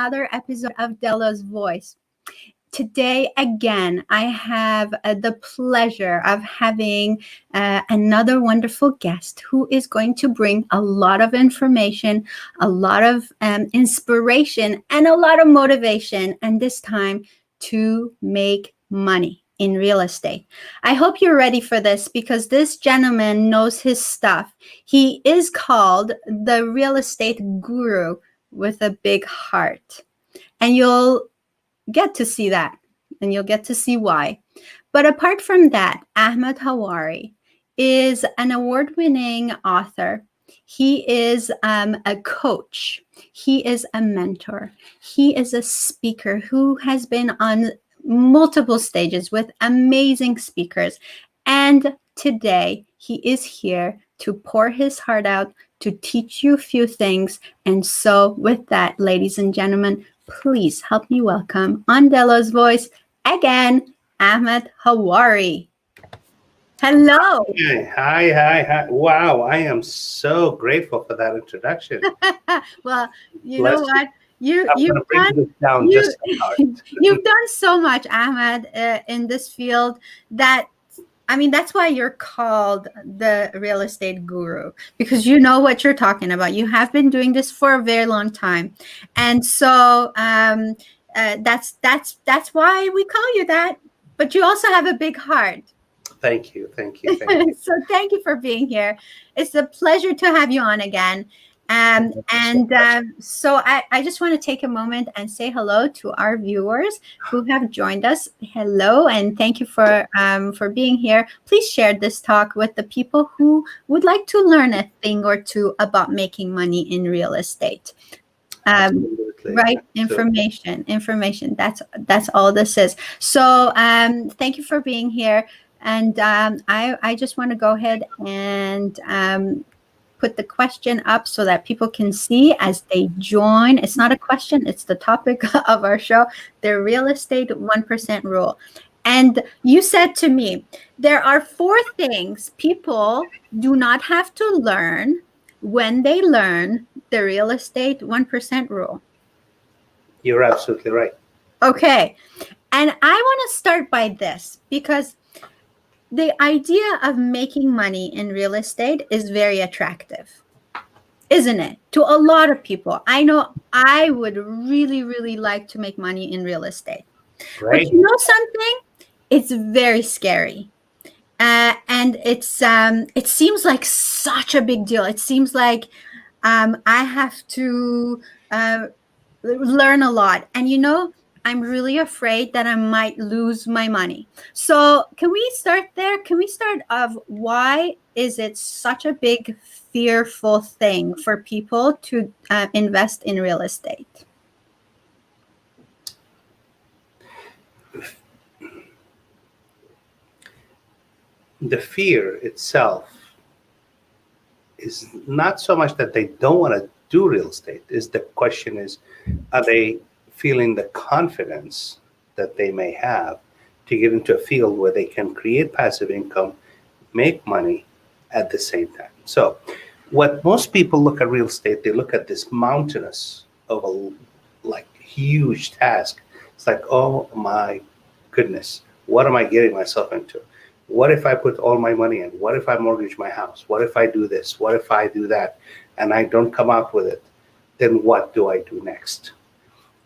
another episode of Dela's Voice. Today, again, I have the pleasure of having another wonderful guest who is going to bring a lot of information, a lot of inspiration, and a lot of motivation, and this time to make money in real estate. I hope you're ready for this because this gentleman knows his stuff. He is called the real estate guru with a big heart. And you'll get to see that and you'll get to see why. But apart from that, Ahmed Hawari is an award-winning author. He is a coach. He is a mentor. He is a speaker who has been on multiple stages with amazing speakers. And today he is here to pour his heart out, to teach you a few things. And so with that, ladies and gentlemen, please help me welcome on Dela's Voice again, Ahmed Hawari. Hello. Hi. Wow, I am so grateful for that introduction. Well, you know what? You've done so much, Ahmed, in this field that, I mean, that's why you're called the real estate guru, because you know what you're talking about. You have been doing this for a very long time. And so that's why we call you that. But you also have a big heart. Thank you. So thank you for being here. It's a pleasure to have you on again. So I just want to take a moment and say hello to our viewers who have joined us. Hello, and thank you for being here. Please share this talk with the people who would like to learn a thing or two about making money in real estate. Right? Information. That's all this is. So thank you for being here. And I just want to go ahead and put the question up so that people can see as they join. It's not a question, it's the topic of our show, the real estate 1% rule. And you said to me, there are 4 things people do not have to learn when they learn the real estate 1% rule. You're absolutely right. Okay. And I want to start by this because the idea of making money in real estate is very attractive, isn't it? To a lot of people. I know I would really, really like to make money in real estate. Right. But you know something? It's very scary. And it seems like such a big deal. It seems like I have to learn a lot. And you know, I'm really afraid that I might lose my money. So can we start there? Can we start of why is it such a big fearful thing for people to invest in real estate? The fear itself is not so much that they don't want to do real estate. The question is, are they feeling the confidence that they may have to get into a field where they can create passive income, make money at the same time? So what most people look at real estate, they look at this mountainous of a huge task. It's like, oh my goodness, what am I getting myself into? What if I put all my money in? What if I mortgage my house? What if I do this? What if I do that? And I don't come out with it? Then what do I do next?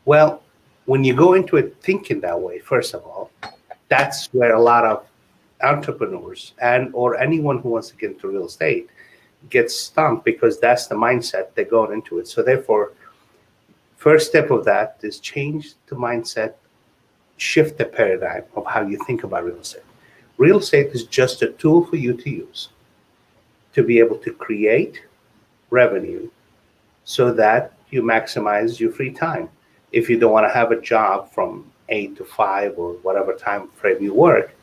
Well, when you go into it thinking that way, first of all, that's where a lot of entrepreneurs or anyone who wants to get into real estate gets stumped, because that's the mindset they're going into it. So therefore, first step of that is change the mindset, shift the paradigm of how you think about real estate. Real estate is just a tool for you to use to be able to create revenue so that you maximize your free time. If you don't want to have a job from 8 to 5 or whatever time frame you work,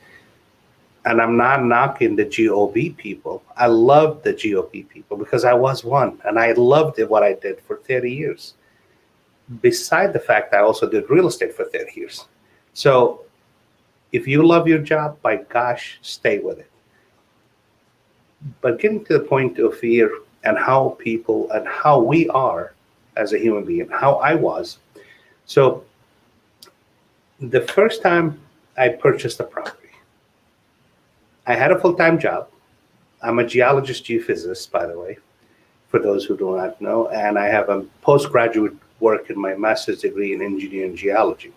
and I'm not knocking the GOB people. I love the GOB people because I was one and I loved what I did for 30 years. Beside the fact, I also did real estate for 30 years. So if you love your job, by gosh, stay with it. But getting to the point of fear and how people and how we are as a human being, how I was, So the first time I purchased a property, I had a full-time job. I'm a geologist geophysicist, by the way, for those who do not know, and I have a postgraduate work in my master's degree in engineering geology.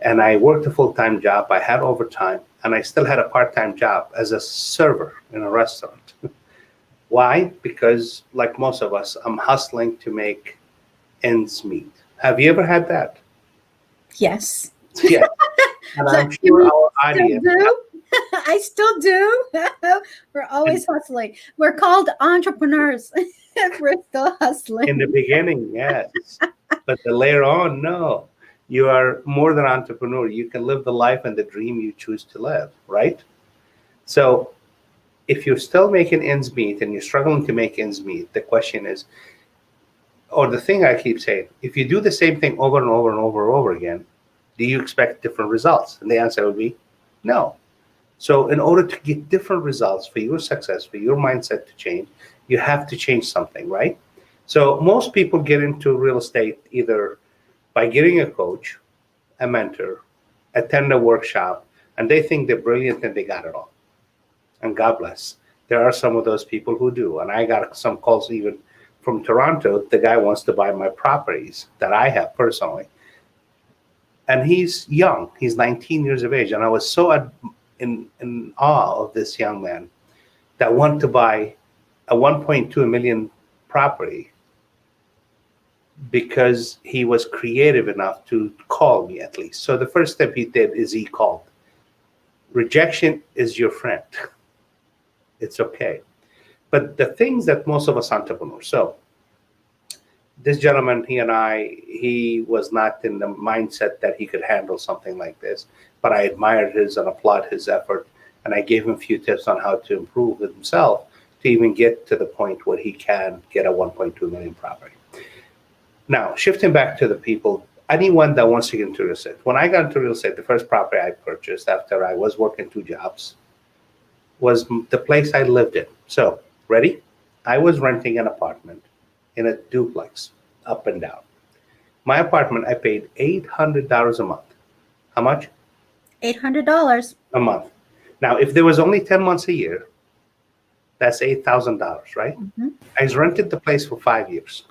And I worked a full-time job, I had overtime, and I still had a part-time job as a server in a restaurant. Why? Because like most of us, I'm hustling to make ends meet. Have you ever had that? Yes. Yeah. And So I'm you sure mean our I still audience, do? I still do. We're always hustling. We're called entrepreneurs. We're still in the hustling. beginning, yes. But the later on, no. You are more than entrepreneur. You can live the life and the dream you choose to live, right? So if you're still making ends meet and you're struggling to make ends meet, the question is, or the thing I keep saying, if you do the same thing over and over and over and over again, do you expect different results? And the answer would be no. So in order to get different results for your success, for your mindset to change, you have to change something, right? So most people get into real estate either by getting a coach, a mentor, attend a workshop, and they think they're brilliant and they got it all. And God bless. There are some of those people who do. And I got some calls even from Toronto. The guy wants to buy my properties that I have personally. And he's young. He's 19 years of age. And I was so in awe of this young man that wanted to buy a 1.2 million property because he was creative enough to call me at least. So the first step he did is he called. Rejection is your friend. It's okay. But the things that most of us entrepreneurs, so this gentleman, he was not in the mindset that he could handle something like this, but I admired his and applaud his effort. And I gave him a few tips on how to improve himself to even get to the point where he can get a 1.2 million property. Now, shifting back to the people, anyone that wants to get into real estate. When I got into real estate, the first property I purchased after I was working 2 jobs was the place I lived in. So, ready? I was renting an apartment in a duplex, up and down. My apartment, I paid $800 a month. How much? $800. A month. Now, if there was only 10 months a year, that's $8,000, right? Mm-hmm. I rented the place for 5 years.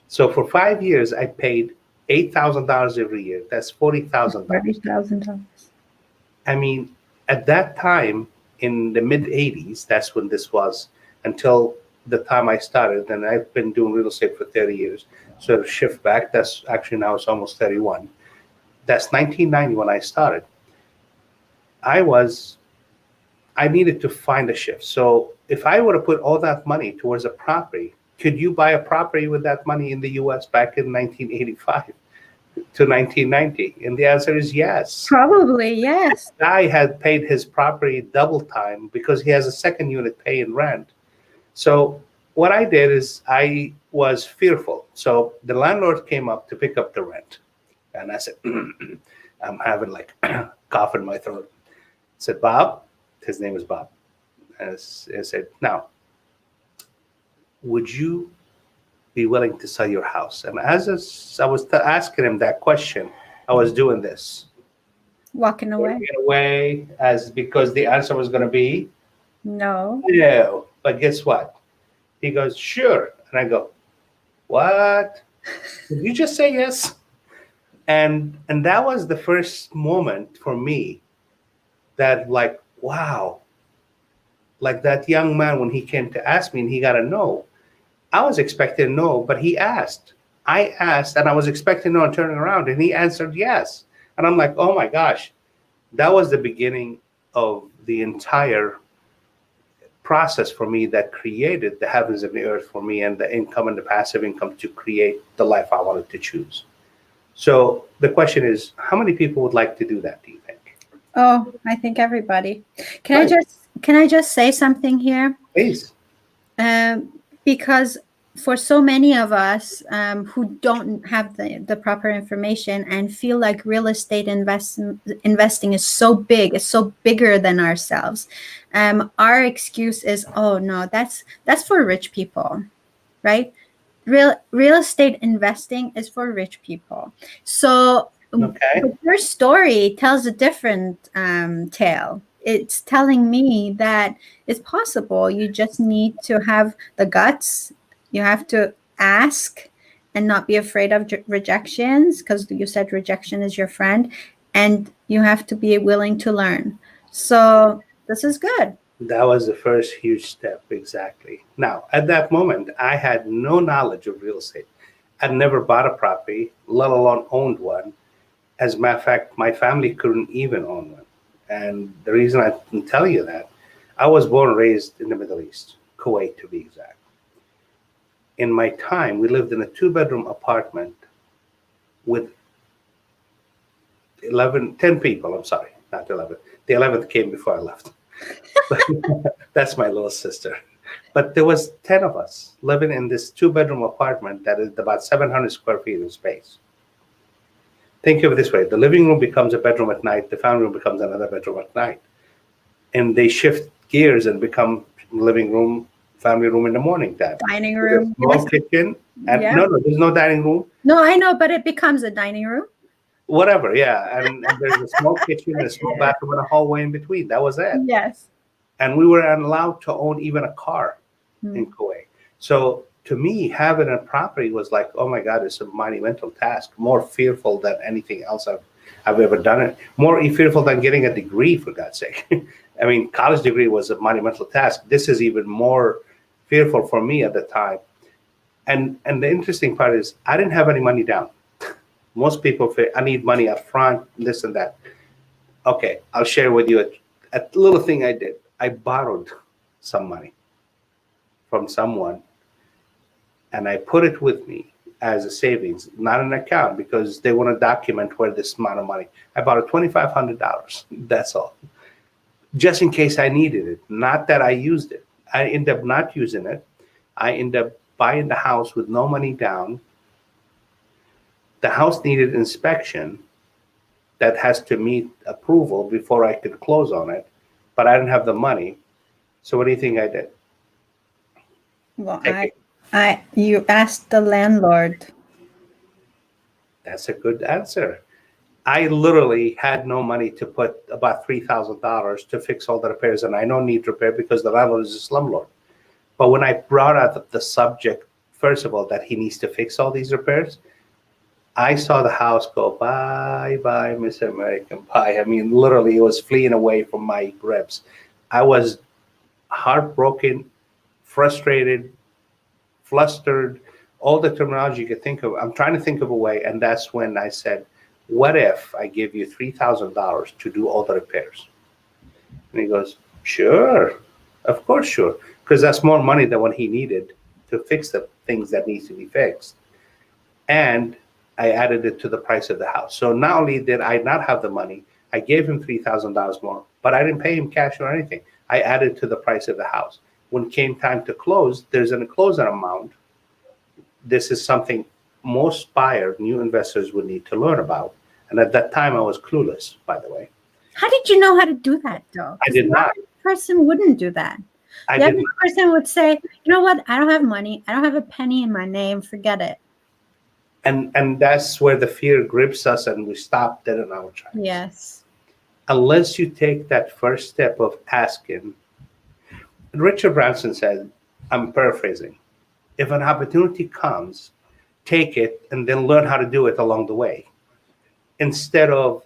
So for 5 years, I paid $8,000 every year. That's $40,000. $40,000. I mean, at that time in the mid 80s, that's when this was, until the time I started, and I've been doing real estate for 30 years. So to shift back, that's actually now it's almost 31. That's 1990 when I started. I needed to find a shift. So if I were to put all that money towards a property, could you buy a property with that money in the US back in 1985 to 1990? And the answer is yes. Probably, yes. The guy had paid his property double time because he has a second unit pay and rent. So what I did is I was fearful. So the landlord came up to pick up the rent. And I said, I'm having like cough in my throat. I said, Bob, his name is Bob. And I said, now, would you be willing to sell your house? And as I was asking him that question, I was doing this. Walking away. Walking away, as because the answer was going to be No. no. But guess what? He goes, sure. And I go, what? Did you just say yes? And that was the first moment for me that like, wow, like that young man when he came to ask me and he got a no. I was expecting no, but he asked. I asked and I was expecting no and turning around and he answered yes. And I'm like, oh my gosh, that was the beginning of the entire process for me that created the heavens and the earth for me and the income and the passive income to create the life I wanted to choose. So the question is, how many people would like to do that, do you think? Oh, I think everybody. Can Right. I just say something here? Please. Because for so many of us who don't have the proper information and feel like real estate investing is so big, it's so bigger than ourselves. Our excuse is, oh no, that's for rich people, right? real estate investing is for rich people. So Okay. but your story tells a different tale. It's telling me that it's possible. You just need to have the guts. You have to ask and not be afraid of rejections, because you said rejection is your friend, and you have to be willing to learn. So this is good. That was the first huge step, exactly. Now, at that moment, I had no knowledge of real estate. I'd never bought a property, let alone owned one. As a matter of fact, my family couldn't even own one. And the reason I can tell you that, I was born and raised in the Middle East, Kuwait to be exact. In my time, we lived in a two-bedroom apartment with 10 people. I'm sorry, not 11. The 11th came before I left. That's my little sister. But there was 10 of us living in this two-bedroom apartment that is about 700 square feet of space. Think of it this way. The living room becomes a bedroom at night. The family room becomes another bedroom at night. And they shift gears and become living room, family room in the morning time. Dining There's a room. small Yes. kitchen. And Yeah. no, there's no dining room. No, I know, but it becomes a dining room. Whatever, yeah. And there's a small kitchen and a small bathroom and a hallway in between. That was it. Yes. And we weren't allowed to own even a car in Kuwait. So to me, having a property was like, oh my God, it's a monumental task, more fearful than anything else I've ever done it. More fearful than getting a degree, for God's sake. I mean, college degree was a monumental task. This is even more fearful for me at the time. And the interesting part is I didn't have any money down. Most people say, I need money up front, this and that. Okay, I'll share with you a little thing I did. I borrowed some money from someone, and I put it with me as a savings, not an account, because they want to document where this amount of money. I borrowed $2,500. That's all. Just in case I needed it, not that I used it. I ended up not using it. I ended up buying the house with no money down. The house needed inspection that has to meet approval before I could close on it, but I didn't have the money. So what do you think I did? Well, you asked the landlord. That's a good answer. I literally had no money to put about $3,000 to fix all the repairs, and I don't need repair because the landlord is a slumlord. But when I brought out the subject, first of all, that he needs to fix all these repairs, I saw the house go, bye, bye, Miss American Pie. I mean, literally, it was fleeing away from my ribs. I was heartbroken, frustrated, flustered, all the terminology you could think of. I'm trying to think of a way, and that's when I said, what if I give you $3,000 to do all the repairs? And he goes, sure, of course, sure, because that's more money than what he needed to fix the things that needs to be fixed. And I added it to the price of the house. So not only did I not have the money, I gave him $3,000 more, but I didn't pay him cash or anything. I added to the price of the house. When it came time to close, there's a closing amount. This is something most new investors would need to learn about. And at that time, I was clueless, by the way. How did you know how to do that, though? I did not. The person wouldn't do that. The other person would say, you know what? I don't have money. I don't have a penny in my name. Forget it. And that's where the fear grips us and we stop dead in our tracks. Yes. Unless you take that first step of asking. Richard Branson said, I'm paraphrasing, if an opportunity comes, take it and then learn how to do it along the way. Instead of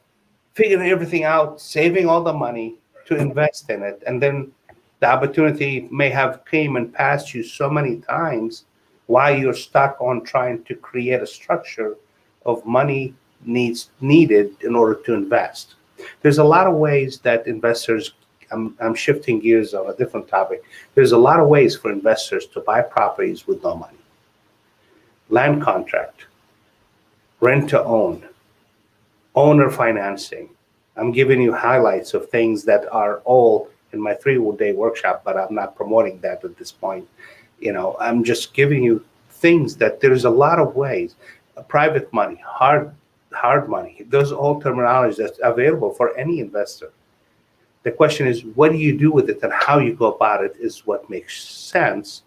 figuring everything out, saving all the money to invest in it, and then the opportunity may have came and passed you so many times while you're stuck on trying to create a structure of money needed in order to invest. There's a lot of ways that investors, I'm shifting gears on a different topic. There's a lot of ways for investors to buy properties with no money. Land contract, rent to own, owner financing. I'm giving you highlights of things that are all in my 3-day workshop, but I'm not promoting that at this point. I'm just giving you things that there's a lot of ways. Private money, hard money. Those are all terminologies that's available for any investor. The question is, what do you do with it and how you go about it is what makes sense.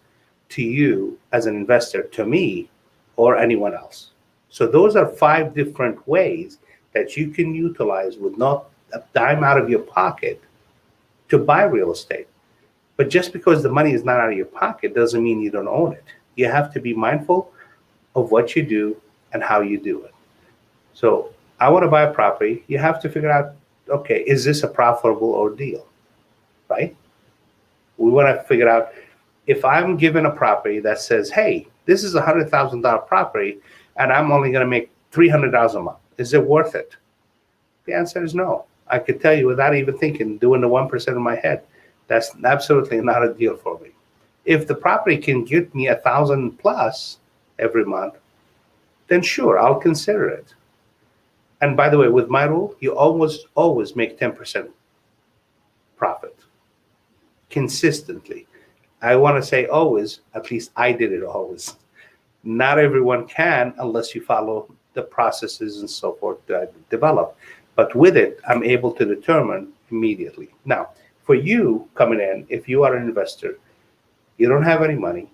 to you as an investor, to me, or anyone else. So those are 5 different ways that you can utilize with not a dime out of your pocket to buy real estate. But just because the money is not out of your pocket doesn't mean you don't own it. You have to be mindful of what you do and how you do it. So I want to buy a property. You have to figure out, okay, is this a profitable ordeal, right? We want to figure out, if I'm given a property that says, hey, this is a $100,000 property and I'm only going to make $300 a month, is it worth it? The answer is no. I could tell you without even thinking, doing the 1% in my head, that's absolutely not a deal for me. If the property can get me 1,000 plus every month, then sure, I'll consider it. And by the way, with my rule, you always make 10% profit consistently. I want to say always, at least I did it always. Not everyone can unless you follow the processes and so forth that I develop. But with it, I'm able to determine immediately. Now, for you coming in, if you are an investor, you don't have any money,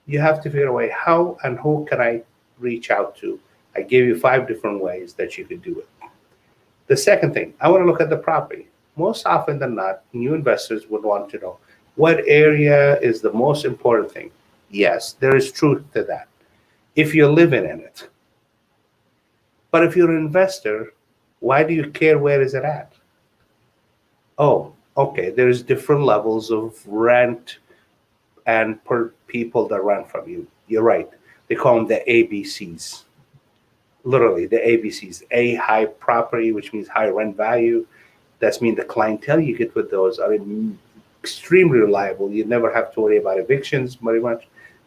you have to figure a way how and who can I reach out to. I gave you 5 different ways that you could do it. The second thing, I want to look at the property. Most often than not, new investors would want to know, what area is the most important thing? Yes, there is truth to that, if you're living in it. But if you're an investor, why do you care where is it at? Oh, okay, there's different levels of rent and per people that rent from you. You're right. They call them the ABCs. Literally, the ABCs. A, high property, which means high rent value. That's mean the clientele you get with those are extremely reliable. You never have to worry about evictions very much.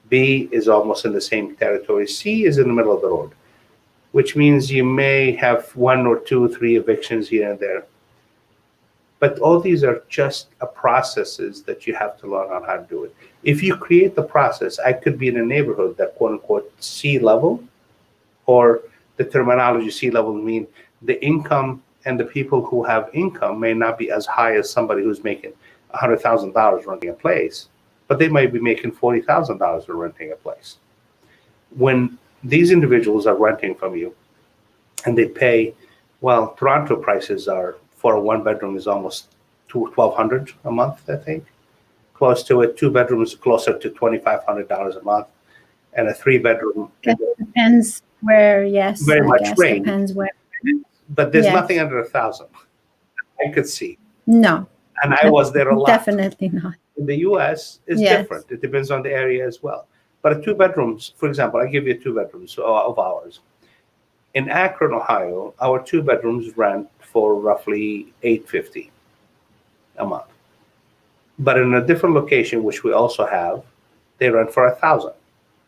B is almost in the same territory. C is in the middle of the road, which means you may have 1 or 2 or 3 evictions here and there. But all these are just processes that you have to learn on how to do it. If you create the process, I could be in a neighborhood that quote unquote C level, or the terminology C level mean the income and the people who have income may not be as high as somebody who's making $100,000 renting a place, but they might be making $40,000 for renting a place. When these individuals are renting from you and they pay, well, Toronto prices are, for a 1-bedroom is almost $1,200 a month, I think. Close to it. 2 bedrooms closer to $2,500 a month, and a 3-bedroom. It depends where, yes. Very much range. Depends where. But there's nothing under 1,000. I could see. No. And I was there a lot. Definitely not. In the U.S., it's different. It depends on the area as well. But a 2 bedrooms, for example, I give you 2 bedrooms of ours. In Akron, Ohio, our 2 bedrooms rent for roughly $850 a month. But in a different location, which we also have, they rent for $1,000,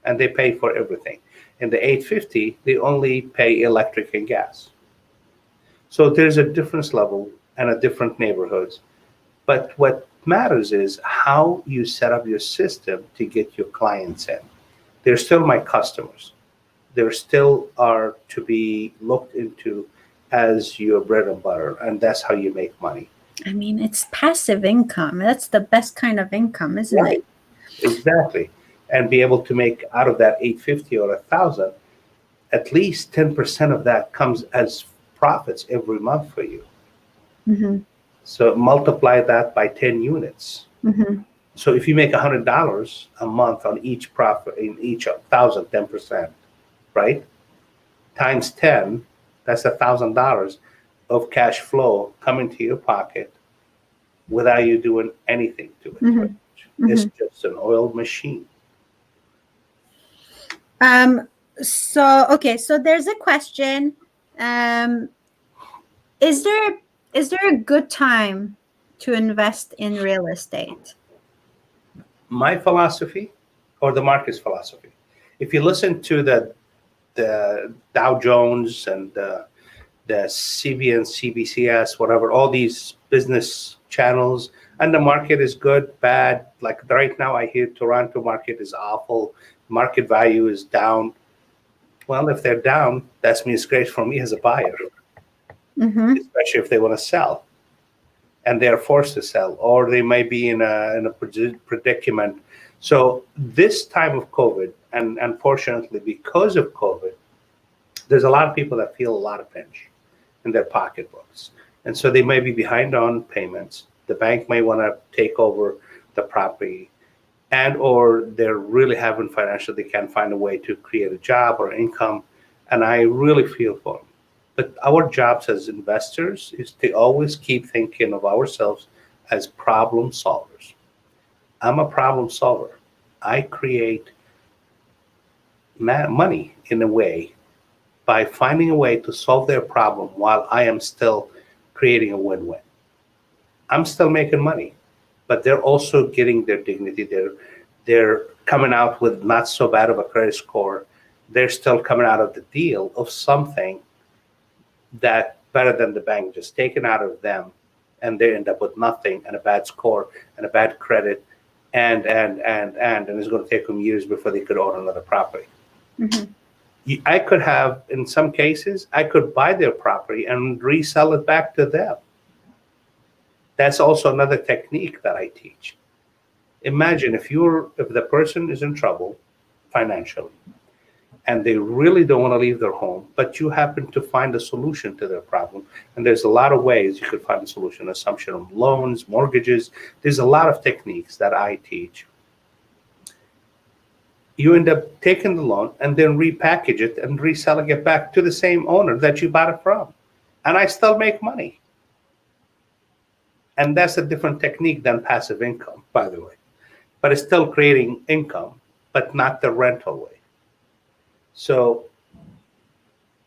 and they pay for everything. In the $850, they only pay electric and gas. So there's a difference level and a different neighborhoods. But what matters is how you set up your system to get your clients in. They're still my customers. They still are to be looked into as your bread and butter, and that's how you make money. I mean, it's passive income. That's the best kind of income, isn't it? Exactly. And be able to make out of that $850 or $1,000, at least 10% of that comes as profits every month for you. Mm-hmm. So multiply that by 10 units. Mm-hmm. So if you make $100 a month on each profit, in each 1,000, 10%, right? Times 10, that's $1,000 of cash flow coming to your pocket without you doing anything to it. Mm-hmm. It's just an oiled machine. So there's a question. Is there a good time to invest in real estate? My philosophy or the market's philosophy? If you listen to the Dow Jones and the CBN, CBCS, whatever, all these business channels, and the market is good, bad. Like right now, I hear Toronto market is awful. Market value is down. Well, if they're down, that means great for me as a buyer, especially if they want to sell, and they're forced to sell, or they might be in a predicament. So this time of COVID, and unfortunately because of COVID, there's a lot of people that feel a lot of pinch in their pocketbooks. And so they may be behind on payments. The bank may want to take over the property, and or they're really having financial, they can't find a way to create a job or income. And I really feel for them. But our jobs as investors is to always keep thinking of ourselves as problem solvers. I'm a problem solver. I create money in a way by finding a way to solve their problem while I am still creating a win-win. I'm still making money, but they're also getting their dignity. They're coming out with not so bad of a credit score. They're still coming out of the deal of something that better than the bank just taken out of them, and they end up with nothing and a bad score and a bad credit, and it's going to take them years before they could own another property. Mm-hmm. I could have, in some cases, I could buy their property and resell it back to them. That's also another technique that I teach. Imagine if the person is in trouble financially and they really don't want to leave their home, but you happen to find a solution to their problem. And there's a lot of ways you could find a solution: assumption of loans, mortgages. There's a lot of techniques that I teach. You end up taking the loan and then repackage it and reselling it back to the same owner that you bought it from. And I still make money. And that's a different technique than passive income, by the way. But it's still creating income, but not the rental way. So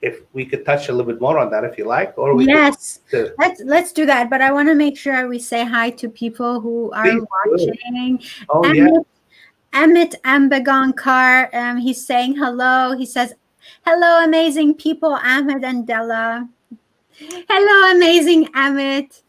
if we could touch a little bit more on that, if you like, or we yes, could, let's do that. But I want to make sure we say hi to people who are watching. Oh, yeah. Amit Ambegankar, he's saying hello. He says, hello, amazing people, Ahmed and Dela. Hello, amazing Amit.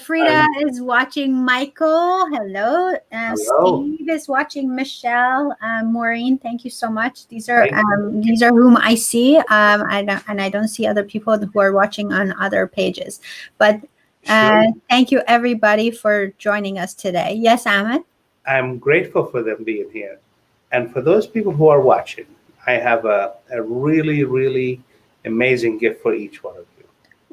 Frida is watching. Michael, hello. Hello. Steve is watching. Michelle, Maureen, thank you so much. These are whom I see. I don't see other people who are watching on other pages. But thank you everybody for joining us today. Yes, Ahmed. I'm grateful for them being here. And for those people who are watching, I have a really, really amazing gift for each one of you.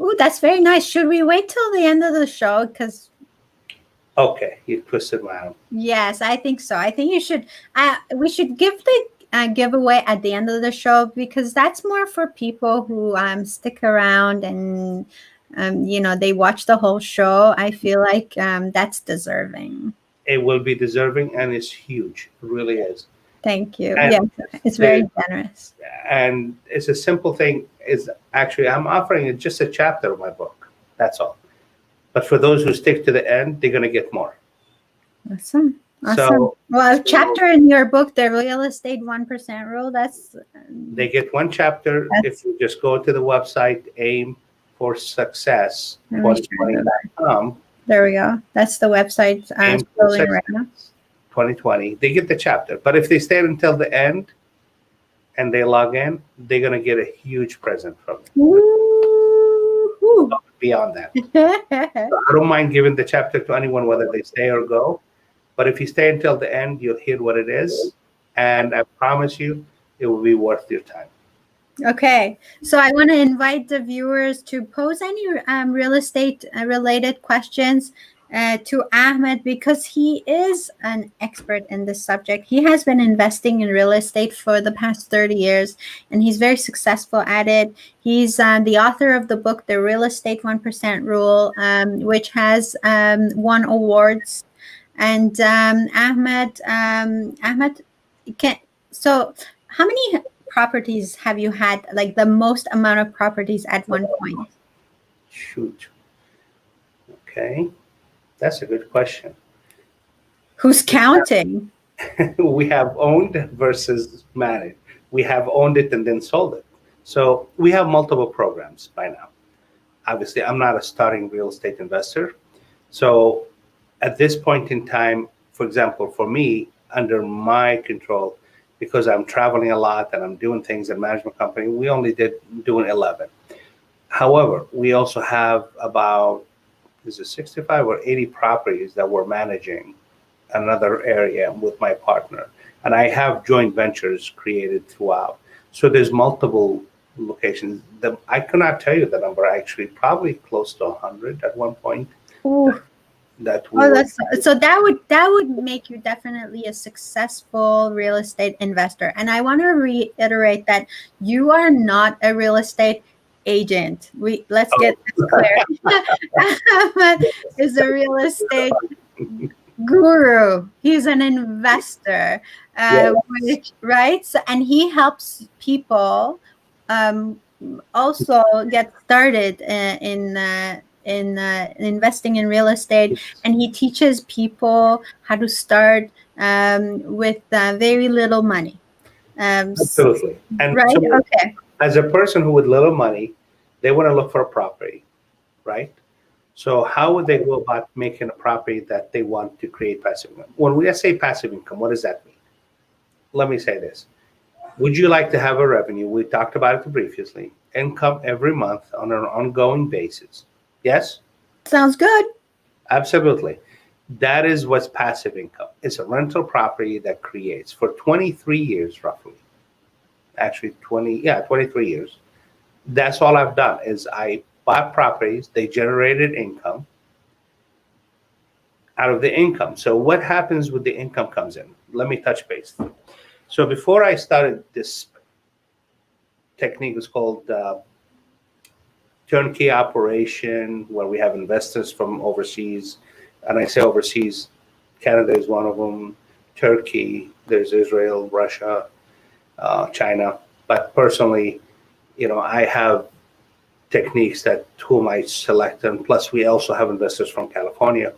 Oh, that's very nice. Should we wait till the end of the show? Because okay, you twisted my arm. Yes, I think so. I think you should. We should give the giveaway at the end of the show, because that's more for people who stick around and they watch the whole show. I feel like that's deserving. It will be deserving, and it's huge. It really is. Thank you. Yes, it's very generous. And it's a simple thing. Is actually, I'm offering just a chapter of my book. That's all. But for those who stick to the end, they're going to get more. Awesome. So, a chapter in your book, The Real Estate 1% Rule, they get one chapter if you just go to the website, Aim for Success 2020.com. There we go. That's the website scrolling right now. 2020. They get the chapter. But if they stay until the end and they log in, they're going to get a huge present from me. Beyond that. So I don't mind giving the chapter to anyone, whether they stay or go. But if you stay until the end, you'll hear what it is. And I promise you, it will be worth your time. Okay. So I want to invite the viewers to pose any real estate related questions to Ahmed, because he is an expert in this subject. He has been investing in real estate for the past 30 years, and he's very successful at it. He's the author of the book, The Real Estate 1% Rule, which has won awards. And Ahmed, so how many properties have you had, like the most amount of properties at one point? Shoot. Okay. That's a good question. Who's counting? We have owned versus managed. We have owned it and then sold it. So we have multiple programs by now. Obviously, I'm not a starting real estate investor. So at this point in time, for example, for me, under my control, because I'm traveling a lot and I'm doing things in management company, we only doing 11. However, we also have about, is it 65 or 80 properties that we're managing another area with my partner. And I have joint ventures created throughout. So there's multiple locations. I cannot tell you the number, actually, probably close to 100 at one point Ooh. that we Oh, were. so that would make you definitely a successful real estate investor. And I want to reiterate that you are not a real estate agent. Let's get this clear. Ahmed is a real estate guru. He's an investor, Yes, right? So, and he helps people also get started in investing in real estate, and he teaches people how to start with very little money. absolutely. And Right? so, Okay. as a person who with little money, they want to look for a property, right? So how would they go about making a property that they want to create passive income? When we say passive income, what does that mean? Let me say this. Would you like to have a revenue? We talked about it previously. Income every month on an ongoing basis. Yes? Sounds good. Absolutely. That is what's passive income. It's a rental property that creates for 23 years roughly. Actually 23 years. That's all I've done is I bought properties, they generated income out of the income. So what happens with the income comes in? Let me touch base. So before I started this technique, is called turnkey operation, where we have investors from overseas. And I say overseas, Canada is one of them, Turkey, there's Israel, Russia, China. But personally, I have techniques that whom I select, and plus we also have investors from California.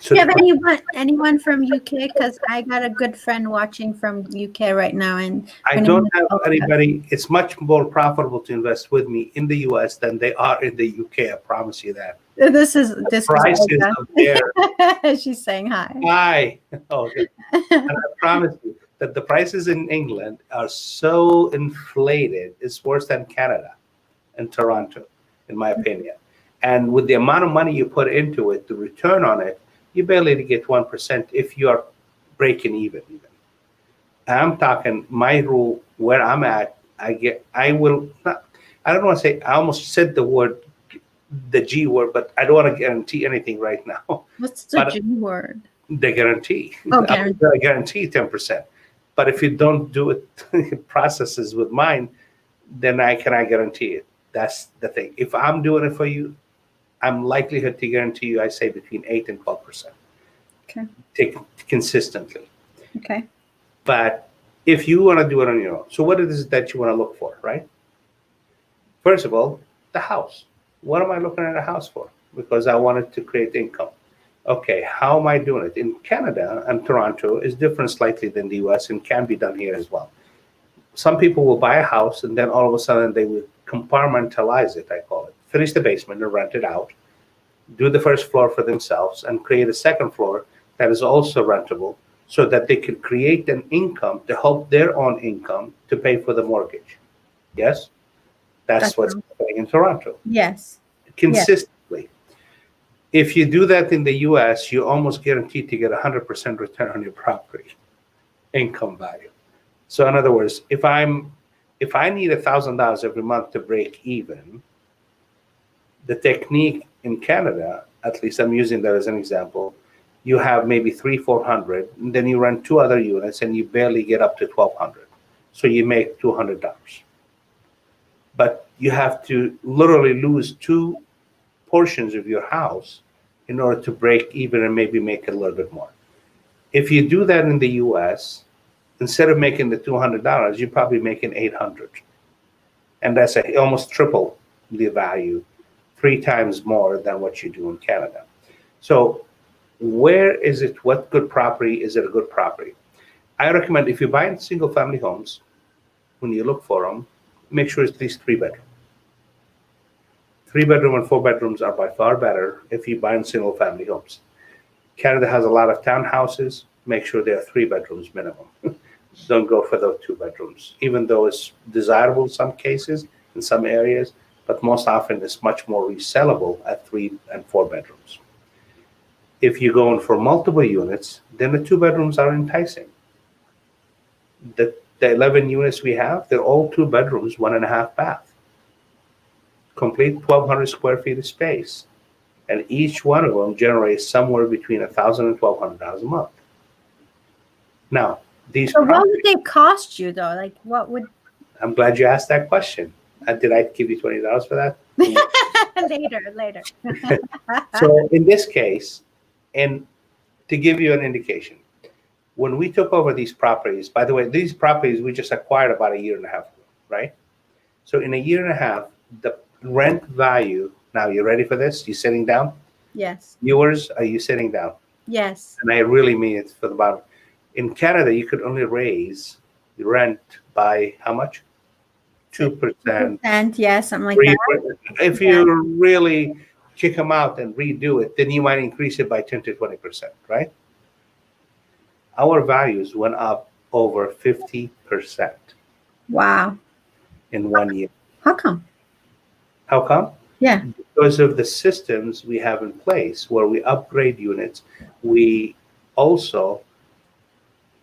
So Do you have anyone from UK? Because I got a good friend watching from UK right now, and I her name don't is have Dela. anybody. It's much more profitable to invest with me in the US than they are in the UK. I promise you that. This is Prices Olga. up there. She's saying hi. Hi. Okay. And I promise you that the prices in England are so inflated, it's worse than Canada and Toronto, in my opinion. And with the amount of money you put into it, the return on it, you barely get 1% if you are breaking even. I'm talking my rule where I'm at. I will not. I don't want to say. I almost said the G word, but I don't want to guarantee anything right now. What's the But G word? the guarantee. Oh, I'm guarantee. going to guarantee 10%. But if you don't do it processes with mine, then I cannot guarantee it. That's the thing. If I'm doing it for you, I'm likelihood to guarantee you, I say between 8 and 12%. Okay. Take consistently. Okay. But if you want to do it on your own, so what is it that you want to look for, right? First of all, the house. What am I looking at a house for? Because I wanted to create income. Okay, how am I doing it? In Canada and Toronto is different slightly than the US and can be done here as well. Some people will buy a house and then all of a sudden they will compartmentalize it, I call it. Finish the basement and rent it out. Do the first floor for themselves and create a second floor that is also rentable so that they can create an income to help their own income to pay for the mortgage. Yes? That's what's happening in Toronto. Yes. Consistently. If you do that in the US, you're almost guaranteed to get 100% return on your property income value. So in other words, if I need $1,000 every month to break even, the technique in Canada, at least I'm using that as an example, you have maybe 300-400, and then you run 2 other units and you barely get up to 1,200. So you make $200. But you have to literally lose 2 portions of your house in order to break even and maybe make a little bit more. If you do that in the US, instead of making the $200, you're probably making $800. And that's almost triple the value, 3 times more than what you do in Canada. So where is it? What good property is it a good property? I recommend if you're buying single family homes, when you look for them, make sure it's at least 3 bedroom. 3 bedroom and 4 bedrooms are by far better if you buy in single family homes. Canada has a lot of townhouses. Make sure they are 3 bedrooms minimum. Don't go for those 2 bedrooms, even though it's desirable in some cases, in some areas, but most often it's much more resellable at 3 and 4 bedrooms. If you're going for multiple units, then the 2 bedrooms are enticing. The 11 units we have, they're all 2 bedrooms, 1.5 bath, complete 1,200 square feet of space. And each one of them generates somewhere between $1,000 and $1,200 a month. Now, these So what properties, would they cost you though? Like what would I'm glad you asked that question. Did I give you $20 for that? later. So in this case, and to give you an indication, when we took over these properties, by the way, these properties we just acquired about a year and a half ago, right? So in a year and a half, the rent value, now you ready for this? You sitting down? Yes. Viewers, are you sitting down? Yes. And I really mean it for the bottom. In Canada, you could only raise the rent by how much? 2%. And yes, something like that. If you really kick them out and redo it, then you might increase it by 10 to 20%, right? Our values went up over 50% Wow. in 1 year. How come? How come? Yeah. Because of the systems we have in place where we upgrade units. We also,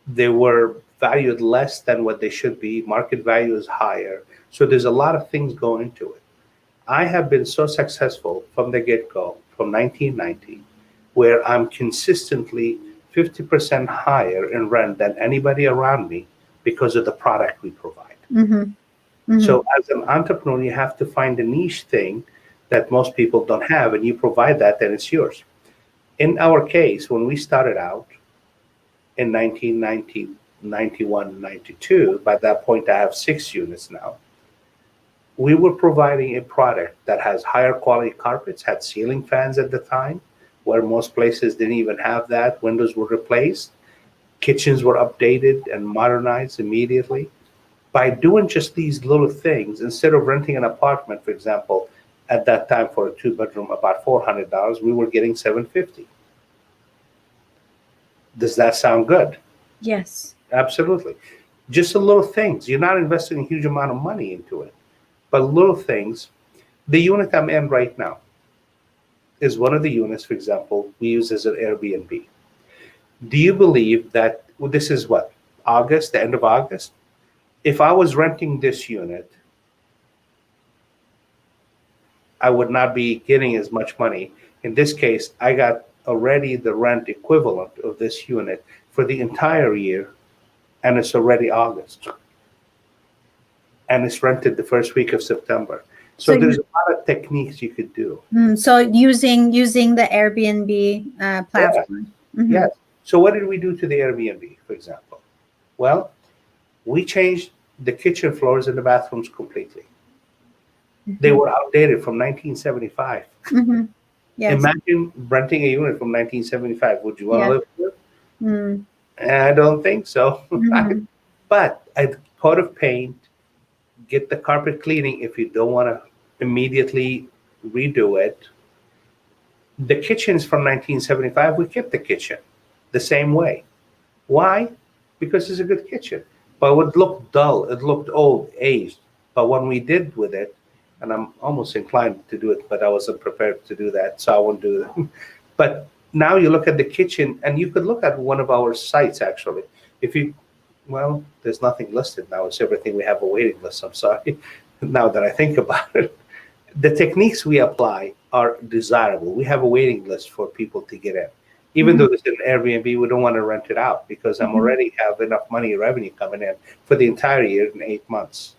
they were valued less than what they should be. Market value is higher. So there's a lot of things going into it. I have been so successful from the get-go, from 1990, where I'm consistently 50% higher in rent than anybody around me because of the product we provide. Mm-hmm. Mm-hmm. So as an entrepreneur, you have to find a niche thing that most people don't have, and you provide that, then it's yours. In our case, when we started out in 1990, 91, 92, by that point I have 6 units now, we were providing a product that has higher quality carpets, had ceiling fans at the time, where most places didn't even have that. Windows were replaced, kitchens were updated and modernized immediately. By doing just these little things, instead of renting an apartment, for example, at that time for a 2 bedroom about $400, we were getting $750. Does that sound good? Yes. Absolutely. Just the little things. You're not investing a huge amount of money into it, but little things. The unit I'm in right now is one of the units, for example, we use as an Airbnb. Do you believe that, well, this is what, August, the end of August? If I was renting this unit, I would not be getting as much money. In this case, I got already the rent equivalent of this unit for the entire year, and it's already August. And it's rented the first week of September. So there's a lot of techniques you could do. So using the Airbnb platform. Yeah. Mm-hmm. Yes. So what did we do to the Airbnb, for example? Well, we changed the kitchen floors and the bathrooms completely. Mm-hmm. They were outdated from 1975. Mm-hmm. Yes. Imagine renting a unit from 1975. Would you want to live there? Mm. I don't think so. Mm-hmm. But a coat of paint, get the carpet cleaning if you don't want to immediately redo it. The kitchen's from 1975. We kept the kitchen the same way. Why? Because it's a good kitchen. But it would look dull. It looked old, aged. But when we did with it, and I'm almost inclined to do it, but I wasn't prepared to do that, so I won't do that. But now you look at the kitchen, and you could look at one of our sites, actually. Well, there's nothing listed now. It's everything. We have a waiting list. I'm sorry. Now that I think about it, the techniques we apply are desirable. We have a waiting list for people to get in. Even though it's an Airbnb, we don't want to rent it out because I'm already have enough money revenue coming in for the entire year in 8 months.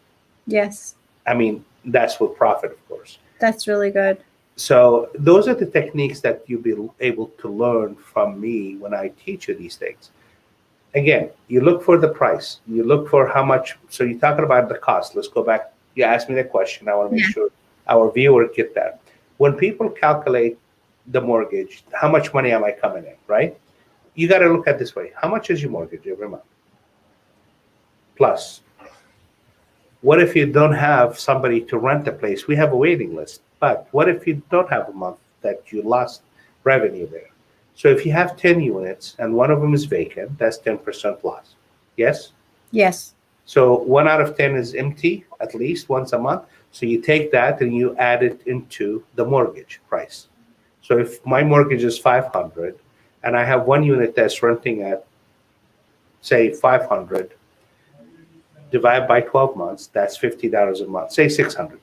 Yes. I mean, that's with profit, of course. That's really good. So those are the techniques that you'll be able to learn from me when I teach you these things. Again, you look for the price. You look for how much. So you're talking about the cost. Let's go back. You asked me the question. I want to make sure our viewer get that. When people calculate the mortgage, how much money am I coming in, right? You got to look at it this way. How much is your mortgage every month? Plus, what if you don't have somebody to rent the place? We have a waiting list. But what if you don't have a month that you lost revenue there? So if you have 10 units and one of them is vacant, that's 10% loss. Yes? Yes. So 1 out of 10 is empty at least once a month. So you take that and you add it into the mortgage price. So if my mortgage is 500 and I have one unit that's renting at, say, 500, divide by 12 months, that's $50 a month. Say 600,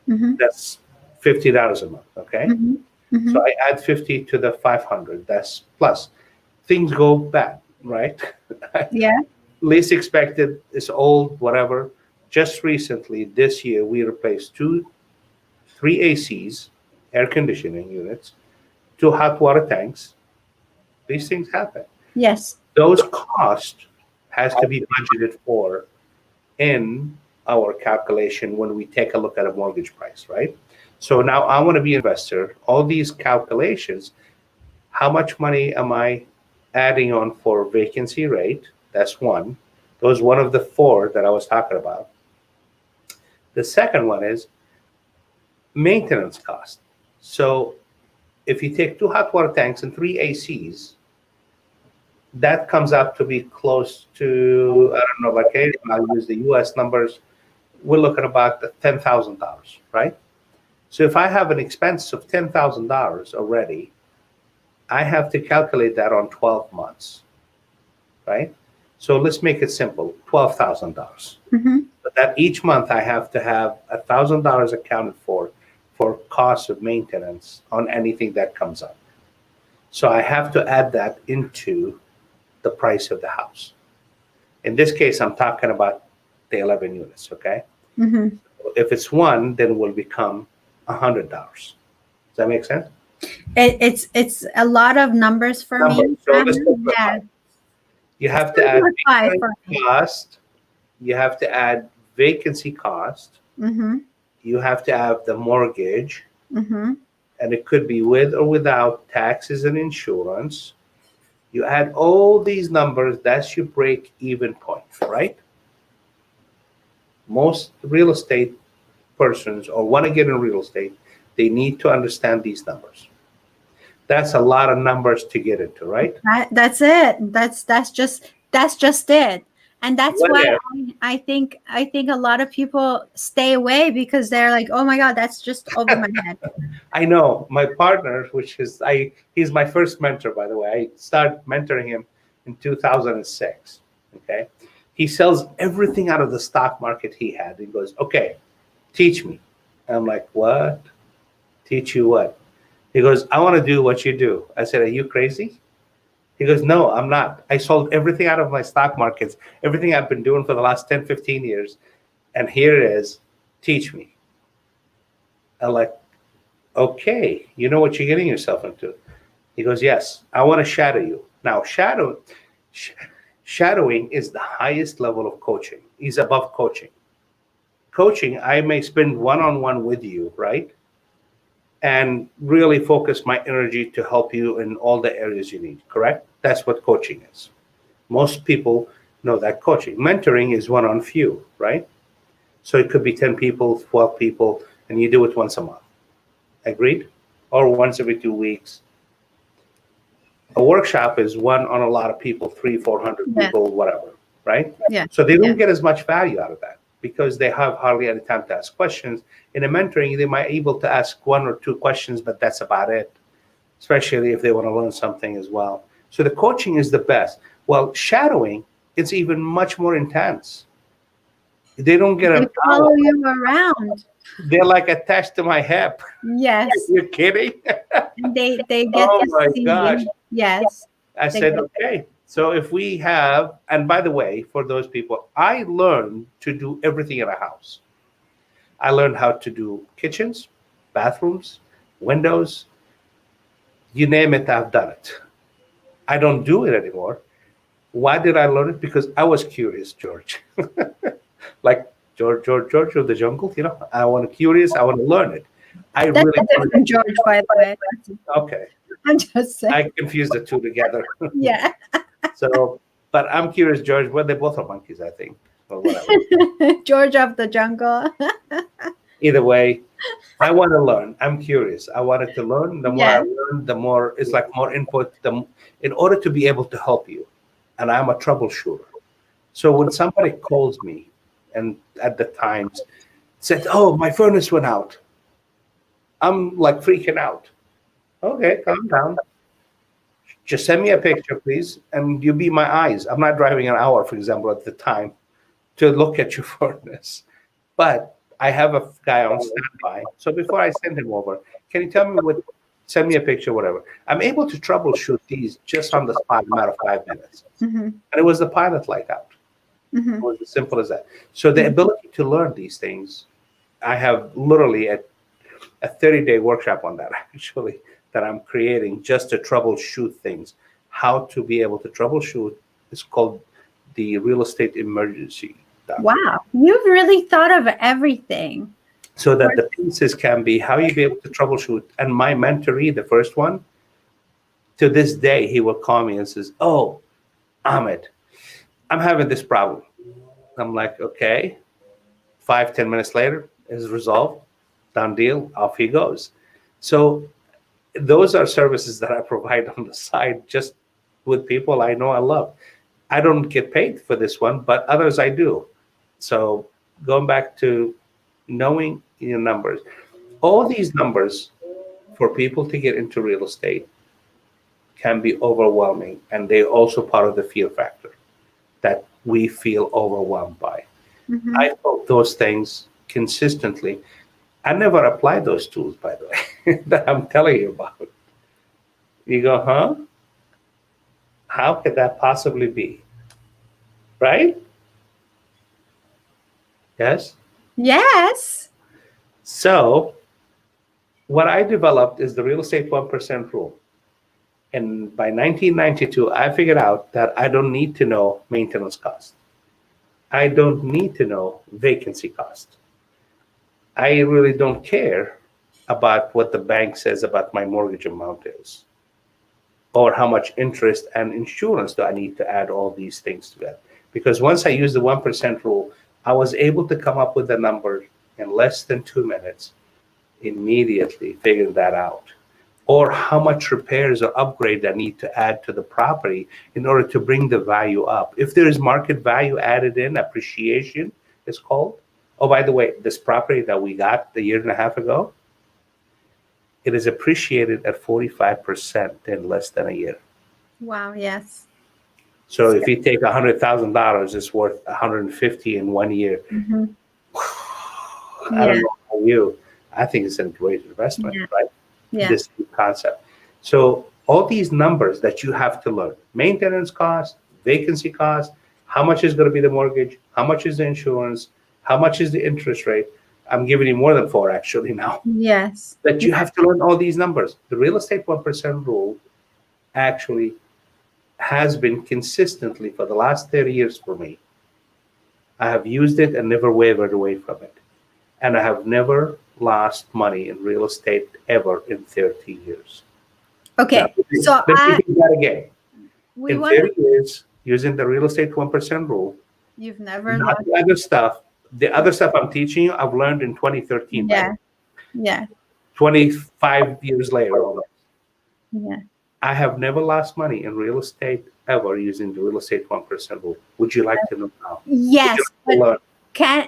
Mm-hmm. that's $50 a month, okay? Mm-hmm. Mm-hmm. So I add 50 to the 500, that's plus. Things go bad, right? Yeah. Least expected is old, whatever. Just recently, this year, we replaced three ACs, air conditioning units, two hot water tanks. These things happen. Yes. Those costs has to be budgeted for in our calculation when we take a look at a mortgage price, right? So now I want to be an investor. All these calculations, how much money am I adding on for vacancy rate? That's one. Those one of the four that I was talking about. The second one is maintenance cost. So if you take two hot water tanks and three ACs, that comes up to be close to, I don't know, like I'll use the US numbers, we're looking about $10,000, right? So if I have an expense of $10,000 already, I have to calculate that on 12 months, right? So let's make it simple, $12,000. Mm-hmm. But that each month I have to have $1,000 accounted for costs of maintenance on anything that comes up. So I have to add that into the price of the house. In this case, I'm talking about the 11 units, okay? Mm-hmm. If it's one, then it will become $100. Does that make sense? It's a lot of numbers for Numbers. me. So let's Yeah. You have to add Simplify for maintenance me. cost. You have to add vacancy cost. Mm-hmm. You have to have the mortgage, Mm-hmm. and it could be with or without taxes and insurance. You add all these numbers, that's your break even point, right? Most real estate persons or want to get in real estate, they need to understand these numbers. That's a lot of numbers to get into, right? That's it. That's just it. And that's What why if, I think a lot of people stay away because they're like, oh my God, that's just over my head. I know my partner, he's my first mentor, by the way. I started mentoring him in 2006. Okay. He sells everything out of the stock market he had. He goes, okay, teach me. I'm like, what? Teach you what? He goes, I want to do what you do. I said, are you crazy? He goes, no, I'm not. I sold everything out of my stock markets, everything I've been doing for the last 10, 15 years. And here it is, teach me. I'm like, okay, you know what you're getting yourself into. He goes, yes, I want to shadow you. Now, shadowing is the highest level of coaching. He's above coaching. Coaching, I may spend one-on-one with you, right? And really focus my energy to help you in all the areas you need, correct? That's what coaching is. Most people know that coaching. Mentoring is one on few, right? So it could be 10 people, 12 people, and you do it once a month. Agreed? Or once every 2 weeks. A workshop is one on a lot of people, 300, 400 Yeah. people, whatever, right? Yeah. So they don't Yeah. get as much value out of that because they have hardly any time to ask questions. In a mentoring, they might be able to ask one or two questions, but that's about it, especially if they want to learn something as well. So the coaching is the best. Well, shadowing, it's even much more intense. They don't get They an follow hour. you around. They're like attached to my hip. Yes. You're kidding? And they get Oh to my see. gosh. Yes. I They said, get- okay. So if we have, and by the way, for those people, I learned to do everything in a house. I learned how to do kitchens, bathrooms, windows, you name it, I've done it. I don't do it anymore. Why did I learn it? Because I was curious, George. Like George of the jungle, I want to curious, I want to learn it. I That's really a different George, by the way. okay. I'm just saying. I confused the two together. Yeah. So, but I'm curious, George. Well, they both are monkeys, I think, or whatever. George of the jungle. Either way, I want to learn. I'm curious. I wanted to learn. The more I Yes. learn, the more it's like more input. In order to be able to help you, and I'm a troubleshooter. So when somebody calls me, and at the times said, "Oh, my furnace went out," I'm like freaking out. Okay, calm down. Just send me a picture, please, and you be my eyes. I'm not driving an hour, for example, at the time to look at your furnace. But I have a guy on standby. So before I send him over, can you tell me send me a picture, whatever. I'm able to troubleshoot these just on the spot in a matter of 5 minutes. Mm-hmm. And it was the pilot light out. Mm-hmm. It was as simple as that. So the ability to learn these things, I have literally a 30-day workshop on that, actually, that I'm creating just to troubleshoot things. How to be able to troubleshoot is called the real estate emergency doctrine. Wow, you've really thought of everything. So that the pieces can be how you be able to troubleshoot. And my mentoree, the first one, to this day, he will call me and says, "Oh, Ahmed, I'm having this problem." I'm like, okay. 5-10 minutes later, it's resolved, done deal, off he goes. So those are services that I provide on the side, just with people I know I love. I don't get paid for this one, but others I do. So going back to knowing your numbers, all these numbers for people to get into real estate can be overwhelming, and they're also part of the fear factor that we feel overwhelmed by. Mm-hmm. I hope those things consistently. I never apply those tools, by the way, that I'm telling you about. You go, huh? How could that possibly be? Right? Yes? Yes. So, what I developed is the real estate 1% rule. And by 1992, I figured out that I don't need to know maintenance cost. I don't need to know vacancy cost. I really don't care about what the bank says about my mortgage amount is, or how much interest and insurance do I need to add all these things together. Because once I used the 1% rule, I was able to come up with a number in less than 2 minutes, immediately figuring that out. Or how much repairs or upgrade I need to add to the property in order to bring the value up. If there is market value added in, appreciation is called. Oh, by the way, this property that we got a year and a half ago, it is appreciated at 45% in less than a year. Wow. Yes. So if you take $100,000, it's worth 150 in 1 year. Mm-hmm. I don't know how you. I think it's a great investment, right? Yeah. This concept. So all these numbers that you have to learn: maintenance cost, vacancy cost, how much is going to be the mortgage, how much is the insurance, how much is the interest rate. I'm giving you more than 4 actually now. Yes. That you have to learn all these numbers. The real estate 1% rule actually has been consistently for the last 30 years for me. I have used it and never wavered away from it. And I have never lost money in real estate ever in 30 years. Okay. Now, So let me do that again. we In want 30 years, using the real estate 1% rule, you've never not lost. the other stuff. The other stuff I'm teaching you, I've learned in 2013. Yeah. Yeah. 25 years later, almost. Yeah. I have never lost money in real estate ever using the real estate 1% rule. Would you like to know how? Yes. Would you like to learn?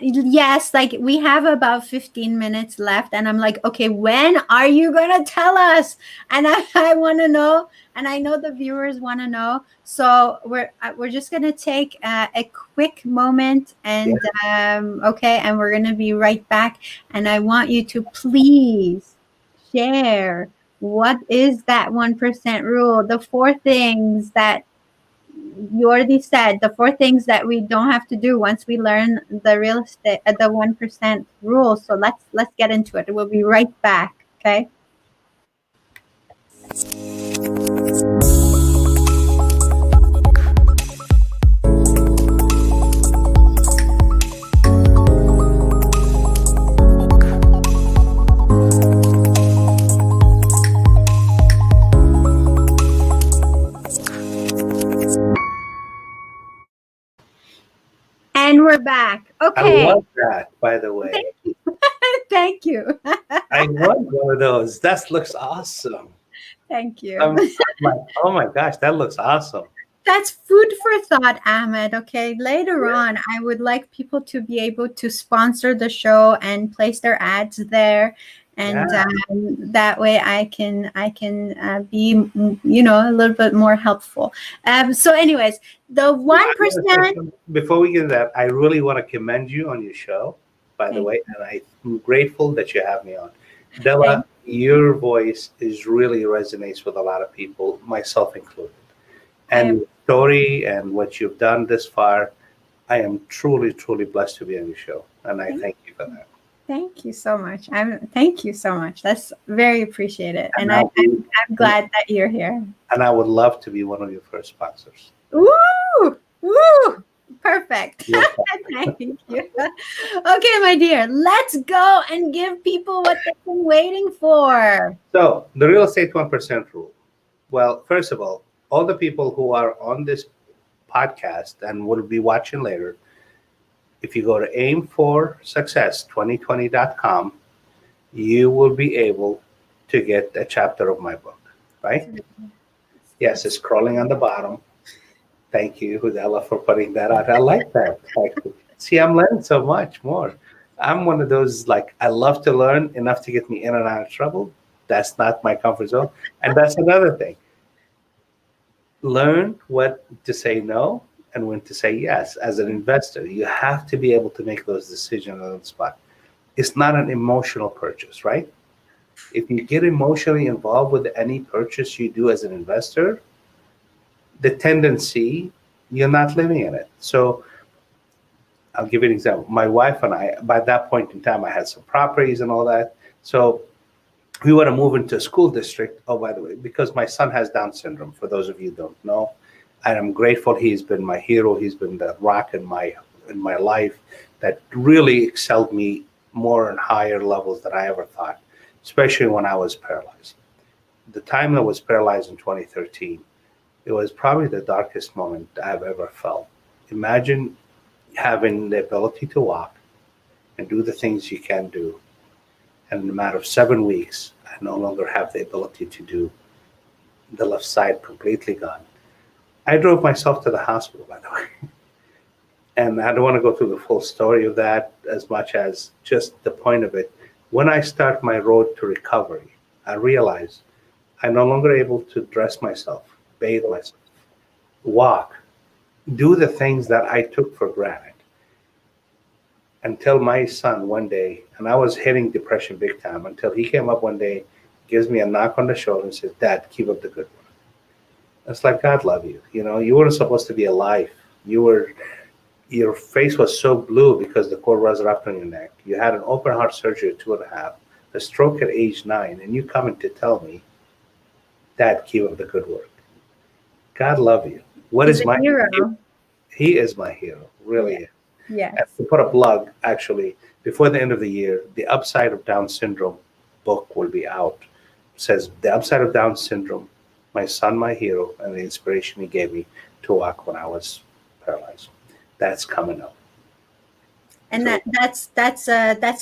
Yes, like we have about 15 minutes left, and I'm like, okay, when are you gonna tell us? And I want to know, and I know the viewers want to know. So we're just gonna take a quick moment, and okay, and we're gonna be right back. And I want you to please share what is that 1% rule, the 4 things that you already said, the 4 things that we don't have to do once we learn the real estate, the 1% rule. So let's get into it. We'll be right back. Okay. And we're back. Okay. I love that, by the way. Thank you. I want one of those. That looks awesome. Thank you. I'm like, oh my gosh, that looks awesome. That's food for thought, Ahmed. Okay. Later on, I would like people to be able to sponsor the show and place their ads there. and Yeah. that way I can be a little bit more helpful. So, anyways, the Yeah, one I want to say percent. something. Before we get to that, I really want to commend you on your show, by the Thank, way, and I'm grateful that you have me on. Della, thank. your voice is really resonates with a lot of people, myself included. And I your story and what you've done this far, I am truly, truly blessed to be on your show, and I thank, thank you for that. thank you so much. Thank you so much. That's very appreciated, And and I'll be, I'm glad that you're here. and I would love to be one of your first sponsors. Woo! Woo! Perfect. You're Thank you. Okay, my dear, let's go and give people what they've been waiting for. So, the real estate 1% rule. Well, first of all the people who are on this podcast and will be watching later, if you go to aimforsuccess2020.com, you will be able to get a chapter of my book, right? Yes, it's scrolling on the bottom. Thank you, Hudella, for putting that out. I like that. See, I'm learning so much more. I'm one of those, like, I love to learn enough to get me in and out of trouble. That's not my comfort zone. And that's another thing. Learn what to say no and when to say yes. As an investor, you have to be able to make those decisions on the spot. It's not an emotional purchase, right? If you get emotionally involved with any purchase you do as an investor, the tendency, you're not living in it. So I'll give you an example. My wife and I, by that point in time, I had some properties and all that. So we want to move into a school district. Oh, by the way, because my son has Down syndrome, for those of you who don't know. And I'm grateful he's been my hero. He's been the rock in my life that really excelled me more and higher levels than I ever thought, especially when I was paralyzed. The time I was paralyzed in 2013, it was probably the darkest moment I've ever felt. Imagine having the ability to walk and do the things you can do. And in a matter of 7 weeks, I no longer have the ability to do the left side completely gone. I drove myself to the hospital, by the way. And I don't want to go through the full story of that as much as just the point of it. When I start my road to recovery, I realized I'm no longer able to dress myself, bathe myself, walk, do the things that I took for granted. Until my son one day, and I was hitting depression big time, until he came up one day, gives me a knock on the shoulder and says, "Dad, keep up the good work." It's like, God love you. You weren't supposed to be alive. Your face was so blue because the cord was wrapped on your neck. You had an open heart surgery at 2.5, a stroke at age 9, and you coming to tell me, "Dad, keep up the good work." God love you. What He's is a my hero. He is my hero, really is. Yes. And to put a plug, actually, before the end of the year, the Upside of Down Syndrome book will be out. It says the Upside of Down Syndrome, my son, my hero, and the inspiration he gave me to walk when I was paralyzed. That's coming up. And So, that's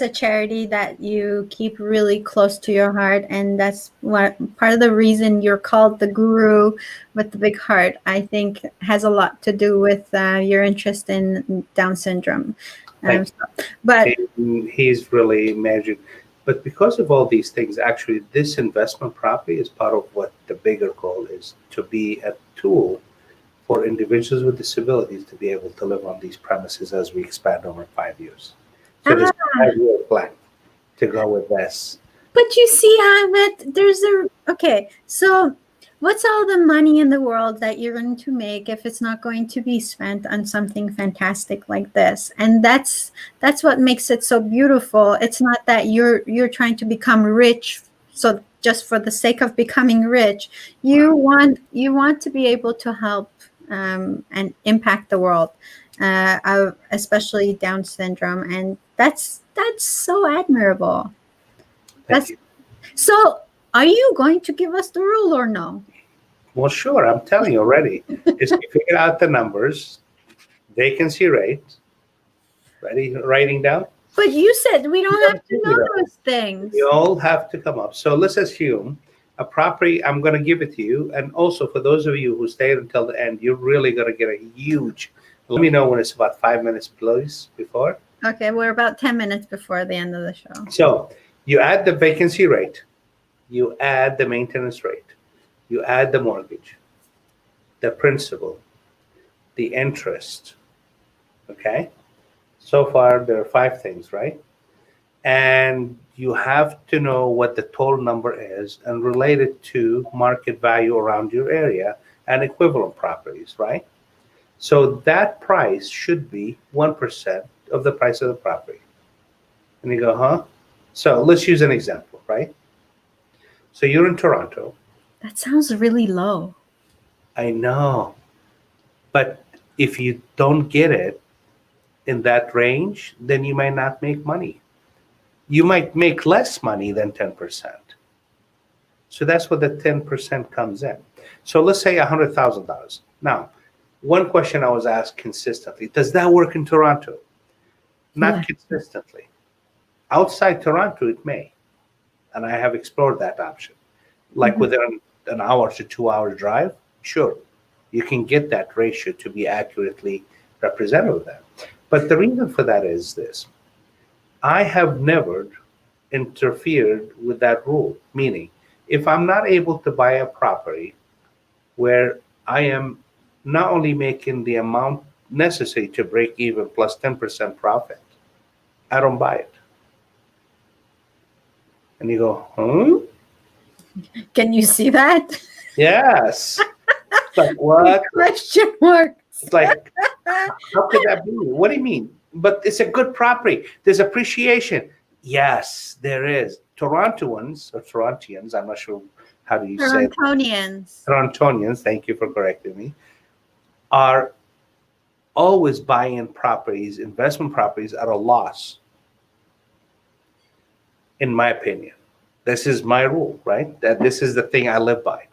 a charity that you keep really close to your heart, and that's what part of the reason you're called the guru with the big heart. I think has a lot to do with your interest in Down syndrome. thank But you. He's really magic. But because of all these things, actually, this investment property is part of what the bigger goal is, to be a tool for individuals with disabilities to be able to live on these premises as we expand over 5 years. So there's a 5-year plan to go with this. But you see, Ahmed, okay. So, what's all the money in the world that you're going to make if it's not going to be spent on something fantastic like this? And that's what makes it so beautiful. It's not that you're trying to become rich, so just for the sake of becoming rich. You want to be able to help and impact the world, especially Down syndrome, and that's so admirable. Thank you. So, are you going to give us the rule or no? Well, sure. I'm telling you already. Just figure out the numbers, vacancy rate. Ready? Writing down. But you said we don't have to You know know. those things. You all have to come up. So let's assume a property. I'm going to give it to you, and also for those of you who stayed until the end, you're really going to get a huge. Let me know when it's about 5 minutes, please, before. Okay, we're about 10 minutes before the end of the show. So You add the vacancy rate, you add the maintenance rate, you add the mortgage, the principal, the interest. Okay? So far, there are 5 things, right? And you have to know what the total number is and relate it to market value around your area and equivalent properties, right? So that price should be 1% of the price of the property. And you go, huh? So let's use an example, right? So you're in Toronto. That sounds really low. I know. But if you don't get it in that range, then you might not make money. You might make less money than 10%. So that's what the 10% comes in. So let's say $100,000. Now, one question I was asked consistently, does that work in Toronto? Not Yeah. consistently. Outside Toronto, it may. And I have explored that option. Like within an hour to 2 hour drive, sure, you can get that ratio to be accurately representative of that. But the reason for that is this. I have never interfered with that rule, meaning if I'm not able to buy a property where I am not only making the amount necessary to break even plus 10% profit, I don't buy it. And you go, huh? Can you see that? Yes. It's like, what? Question mark. It's like, how could that be? What do you mean? But it's a good property. There's appreciation. Yes, there is. Torontoans or Torontians, I'm not sure how do you say it. Torontonians, thank you for correcting me, are always buying properties, investment properties at a loss, in my opinion. This is my rule, right? That this is the thing I live by.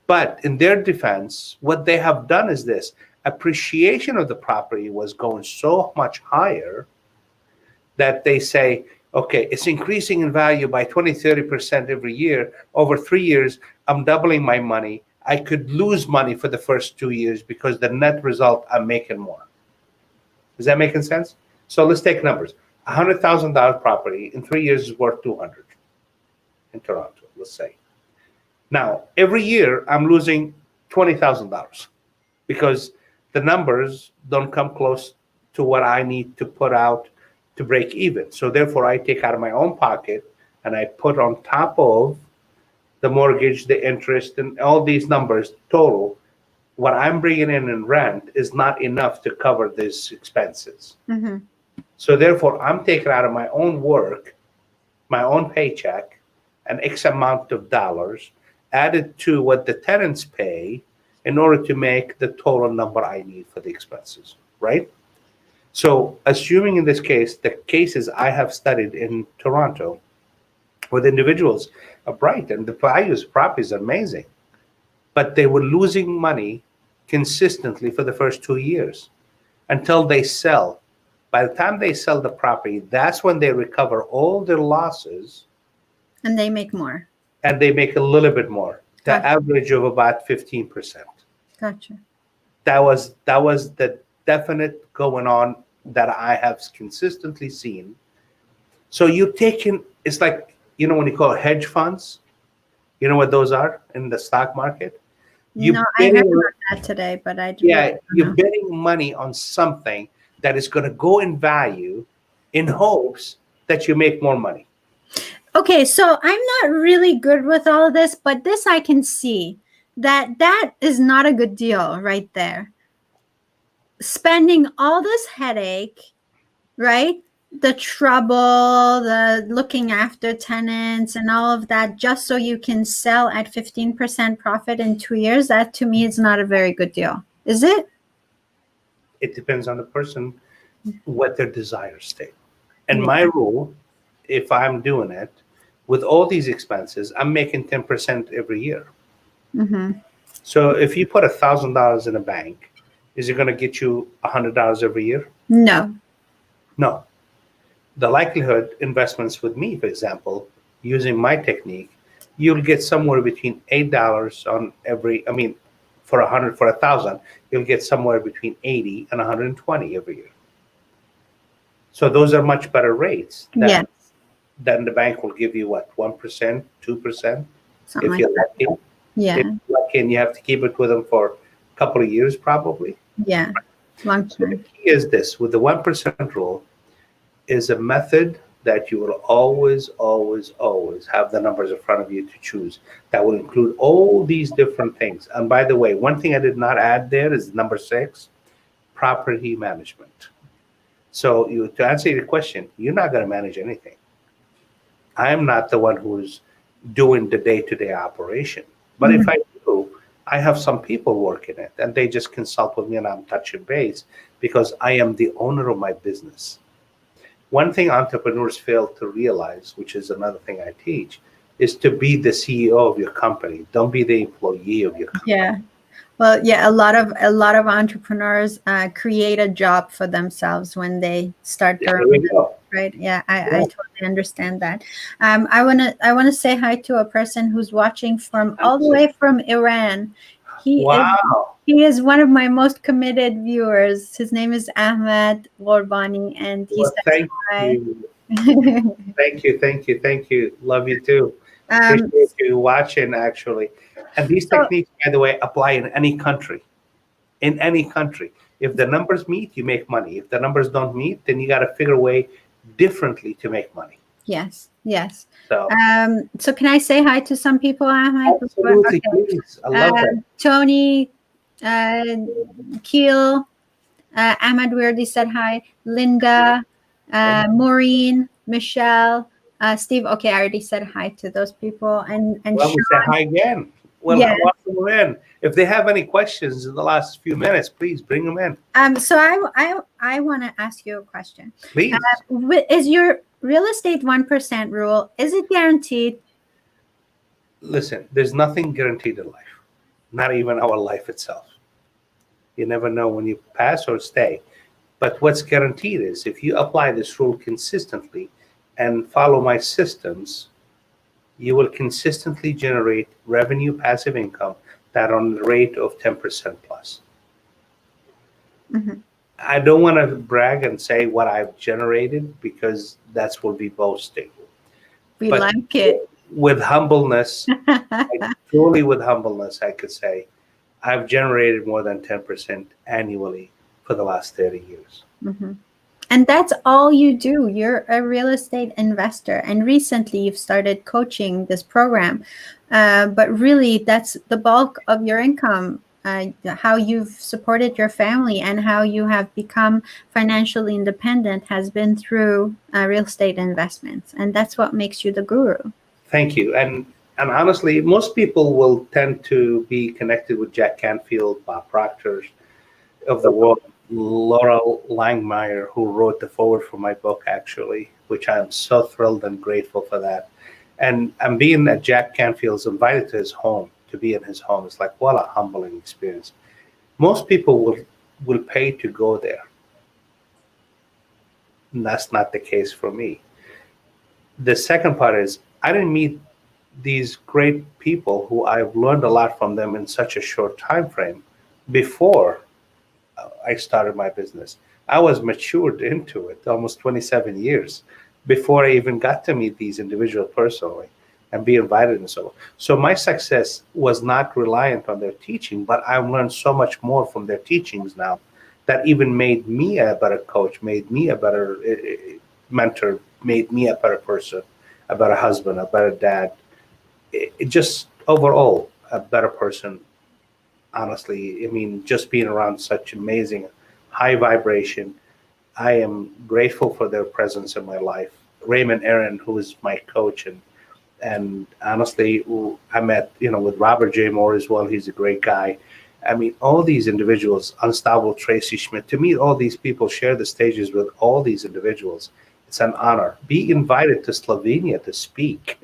But in their defense, what they have done is this. Appreciation of the property was going so much higher that they say, okay, it's increasing in value by 20, 30% every year. Over 3 years, I'm doubling my money. I could lose money for the first 2 years because the net result, I'm making more. Is that making sense? So let's take numbers. $100,000 property in 3 years is worth 200 in Toronto, let's say. Now, every year I'm losing $20,000 because the numbers don't come close to what I need to put out to break even. So therefore, I take out of my own pocket and I put on top of the mortgage, the interest, and all these numbers total. What I'm bringing in rent is not enough to cover these expenses. Mm-hmm. So therefore, I'm taking out of my own work, my own paycheck, an X amount of dollars added to what the tenants pay in order to make the total number I need for the expenses, right? So assuming in this case, the cases I have studied in Toronto with individuals are bright and the values of properties are amazing, but they were losing money consistently for the first 2 years until they sell. By the time they sell the property, that's when they recover all their losses. And they make more. And they make a little bit more, the Gotcha. average of about 15%. Gotcha. That was the definite going on that I have consistently seen. So you're taking, it's like, you know, when you call hedge funds, you know what those are in the stock market? No, I heard about that today, but I yeah, you're betting money on something that is going to go in value in hopes that you make more money. Okay, so I'm not really good with all of this, but this I can see that is not a good deal right there. Spending all this headache, right? The trouble, the looking after tenants and all of that, just so you can sell at 15% profit in 2 years, that to me is not a very good deal. Is it? It depends on the person, what their desires state. And my rule, if I'm doing it, with all these expenses, I'm making 10% every year. Mm-hmm. So if you put $1,000 in a bank, is it going to get you $100 every year? No. No. The likelihood investments with me, for example, using my technique, you'll get somewhere between $8 on every, for 1,000, you'll get somewhere between 80 and 120 every year. So those are much better rates than then the bank will give you what, 1%, 2%, Something if like you're that. lucky. If Yeah. you're lucky, and you have to keep it with them for a couple of years, probably. Yeah. Long So the term. key is this: with the 1% rule, is a method that you will always, always, always have the numbers in front of you to choose. That will include all these different things. And by the way, one thing I did not add there is number 6, property management. So to answer your question, you're not going to manage anything. I'm not the one who's doing the day-to-day operation. But if Mhm. I do, I have some people working it, and they just consult with me, and I'm touching base because I am the owner of my business. One thing entrepreneurs fail to realize, which is another thing I teach, is to be the CEO of your company. Don't be the employee of your company. Yeah. Well, yeah, a lot of entrepreneurs create a job for themselves when they start There their own we business, go. right? Yeah, I Yeah. totally understand that. I wanna say hi to a person who's watching from all the Absolutely. way from Iran. He is Wow. he is one of my most committed viewers. His name is Ahmed Hawari, and he Well, says thank hi. you. Thank you. Thank you. Thank you. Love you too. um, Appreciate you watching, actually. And these so techniques, by the way, apply in any country. In any country. If the numbers meet, you make money. If the numbers don't meet, then you got to figure a way differently to make money. yes, yes. So, So can I say hi to some people, Ahmed? Before? absolutely, Okay. please. I love that. Tony, uh, Keel, Ahmed, we already said hi. Linda, Maureen, Michelle, Steve. Okay, I already said hi to those people. And Well, we say Sean. hi again. Well, Yeah. welcome them in. If they have any questions in the last few minutes, please bring them in. So I want to ask you a question. Please. Is your real estate 1% rule? Is it guaranteed? Listen, there's nothing guaranteed in life, not even our life itself. You never know when you pass or stay. But what's guaranteed is if you apply this rule consistently and follow my systems, you will consistently generate revenue, passive income that on the rate of 10% plus. Mhm. I don't want to brag and say what I've generated because that's will be boasting. We But like it. with humbleness, truly with humbleness, I could say I've generated more than 10% annually for the last 30 years. Mhm. And that's all you do. You're a real estate investor. And recently you've started coaching this program. But really, that's the bulk of your income. How you've supported your family and how you have become financially independent has been through real estate investments. And that's what makes you the guru. Thank you. And honestly, most people will tend to be connected with Jack Canfield, Bob Proctor of the world, Laurel Langmeyer, who wrote the forward for my book, actually, which I'm so thrilled and grateful for that. And I'm being at Jack Canfield's invited to his home to be in his home. It's like what a humbling experience. Most people will pay to go there. And that's not the case for me. The second part is I didn't meet these great people who I've learned a lot from them in such a short time frame before I started my business. I was matured into it almost 27 years before I even got to meet these individuals personally and be invited and so on. So my success was not reliant on their teaching, but I've learned so much more from their teachings now that even made me a better coach, made me a better mentor, made me a better person, a better husband, a better dad. It just overall a better person, honestly. I mean, just being around such amazing high vibration, I am grateful for their presence in my life. Raymond Aaron, who is my coach, and honestly, I met with Robert J. Moore as well. He's a great guy. I mean, all these individuals, Unstoppable Tracy Schmidt. To meet all these people, share the stages with all these individuals, it's an honor. Be invited to Slovenia to speak.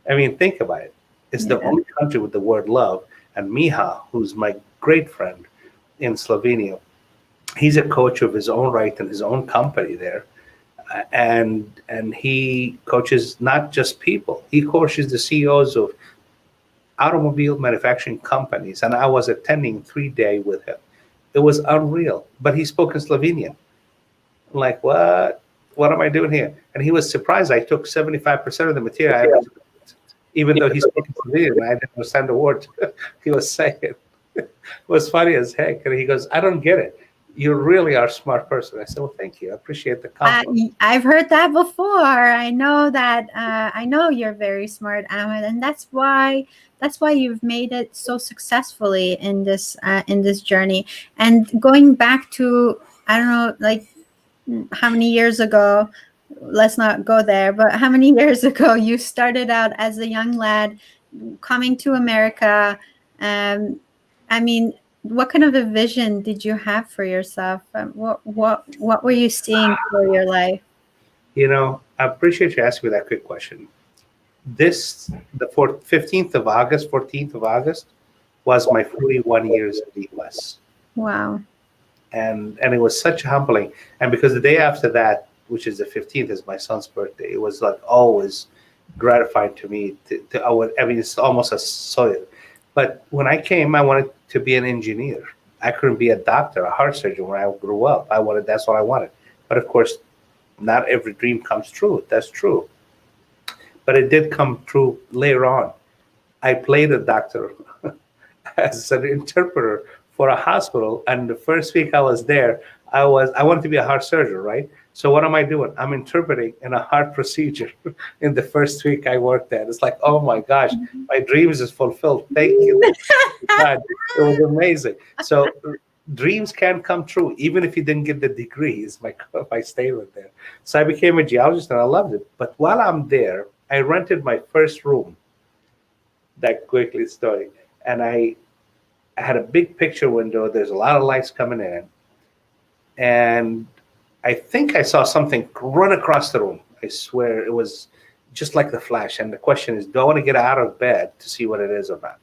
I mean, think about it. It's the Yeah. only country with the word love. And Miha, who's my great friend in Slovenia, he's a coach of his own right and his own company there. And he coaches not just people, he coaches the CEOs of automobile manufacturing companies. And I was attending 3 day with him. It was unreal. But he spoke in Slovenian. I'm like, what? what am I doing here? And he was surprised I took 75% of the material I ever took, even though he spoke Civilian and I didn't understand the word he was saying. It was funny as heck. And he goes, I don't get it. You really are a smart person. I said, well, thank you. I appreciate the compliment. I've heard that before. I know that. I know you're very smart, Ahmed, and that's why you've made it so successfully in this journey. And going back to, I don't know, like how many years ago. Let's not go there. But how many years ago you started out as a young lad coming to America? I mean, what kind of a vision did you have for yourself? What were you seeing for your life? I appreciate you asking me that quick question. The 15th of August, 14th of August was my 41 years in the US. Wow. And it was such humbling. And because the day after that, which is the 15th, is my son's birthday, it was like always gratifying to me. It's almost a soil. But when I came, I wanted to be an engineer. I couldn't be a doctor, a heart surgeon when I grew up. That's what I wanted. But of course, not every dream comes true. That's true. But it did come true later on. I played a doctor as an interpreter for a hospital, and the first week I was there, I wanted to be a heart surgeon, right? So what am I doing? I'm interpreting in a heart procedure in the first week I worked there. It's like, oh my gosh, my dreams is fulfilled. Thank you. God, it was amazing. So dreams can come true, even if you didn't get the degree, is my statement there. So I became a geologist and I loved it. But while I'm there, I rented my first room, that quickly story. And I had a big picture window. There's a lot of lights coming in. And I think I saw something run across the room. I swear it was just like the flash. And the question is, do I want to get out of bed to see what it is or not?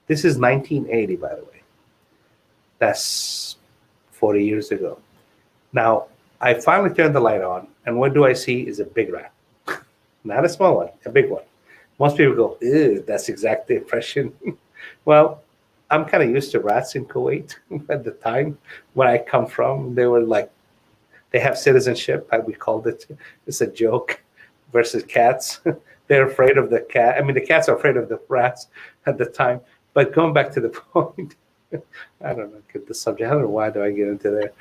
This is 1980, by the way. That's 40 years ago. Now, I finally turned the light on, and what do I see is a big rat. Not a small one, a big one. Most people go, ew, that's exactly the impression. Well, I'm kind of used to rats in Kuwait at the time when I come from. They were like, they have citizenship, we called it. It's a joke, versus cats. They're afraid of the cat. I mean, the cats are afraid of the rats at the time. But going back to the point, I don't know, get the subject. I don't know why do I get into there.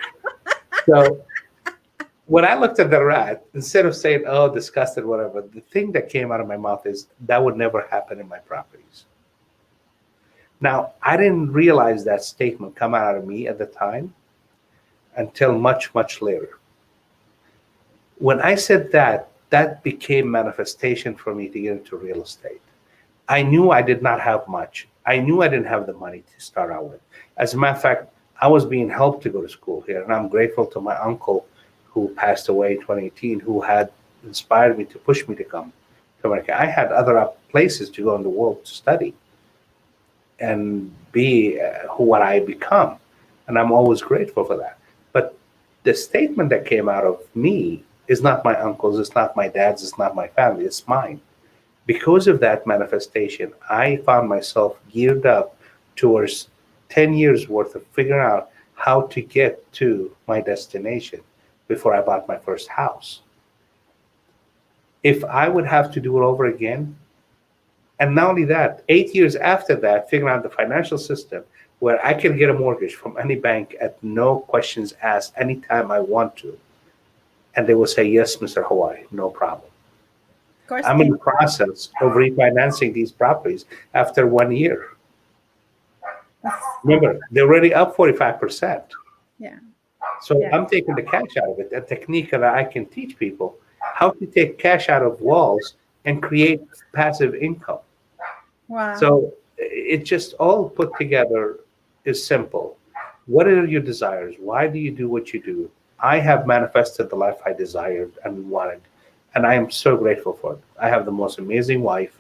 So when I looked at the rat, instead of saying, oh, disgusted, whatever, the thing that came out of my mouth is, that would never happen in my properties. Now, I didn't realize that statement come out of me at the time until much, much later. When I said that, that became manifestation for me to get into real estate. I knew I did not have much. I knew I didn't have the money to start out with. As a matter of fact, I was being helped to go to school here, and I'm grateful to my uncle who passed away in 2018, who had inspired me to push me to come to America. I had other places to go in the world to study and be what I become, and I'm always grateful for that. But the statement that came out of me is not my uncle's, it's not my dad's, it's not my family, it's mine. Because of that manifestation, I found myself geared up towards 10 years worth of figuring out how to get to my destination before I bought my first house. If I would have to do it over again, and not only that, 8 years after that, figuring out the financial system where I can get a mortgage from any bank at no questions asked anytime I want to. And they will say, yes, Mr. Hawari, no problem. Of course, I'm in the process of refinancing these properties after 1 year. Remember, they're already up 45%. Yeah. So Yeah. I'm taking the cash out of it. A technique that I can teach people how to take cash out of walls and create passive income. Wow. So it just all put together is simple. What are your desires? Why do you do what you do? I have manifested the life I desired and wanted, and I am so grateful for it. I have the most amazing wife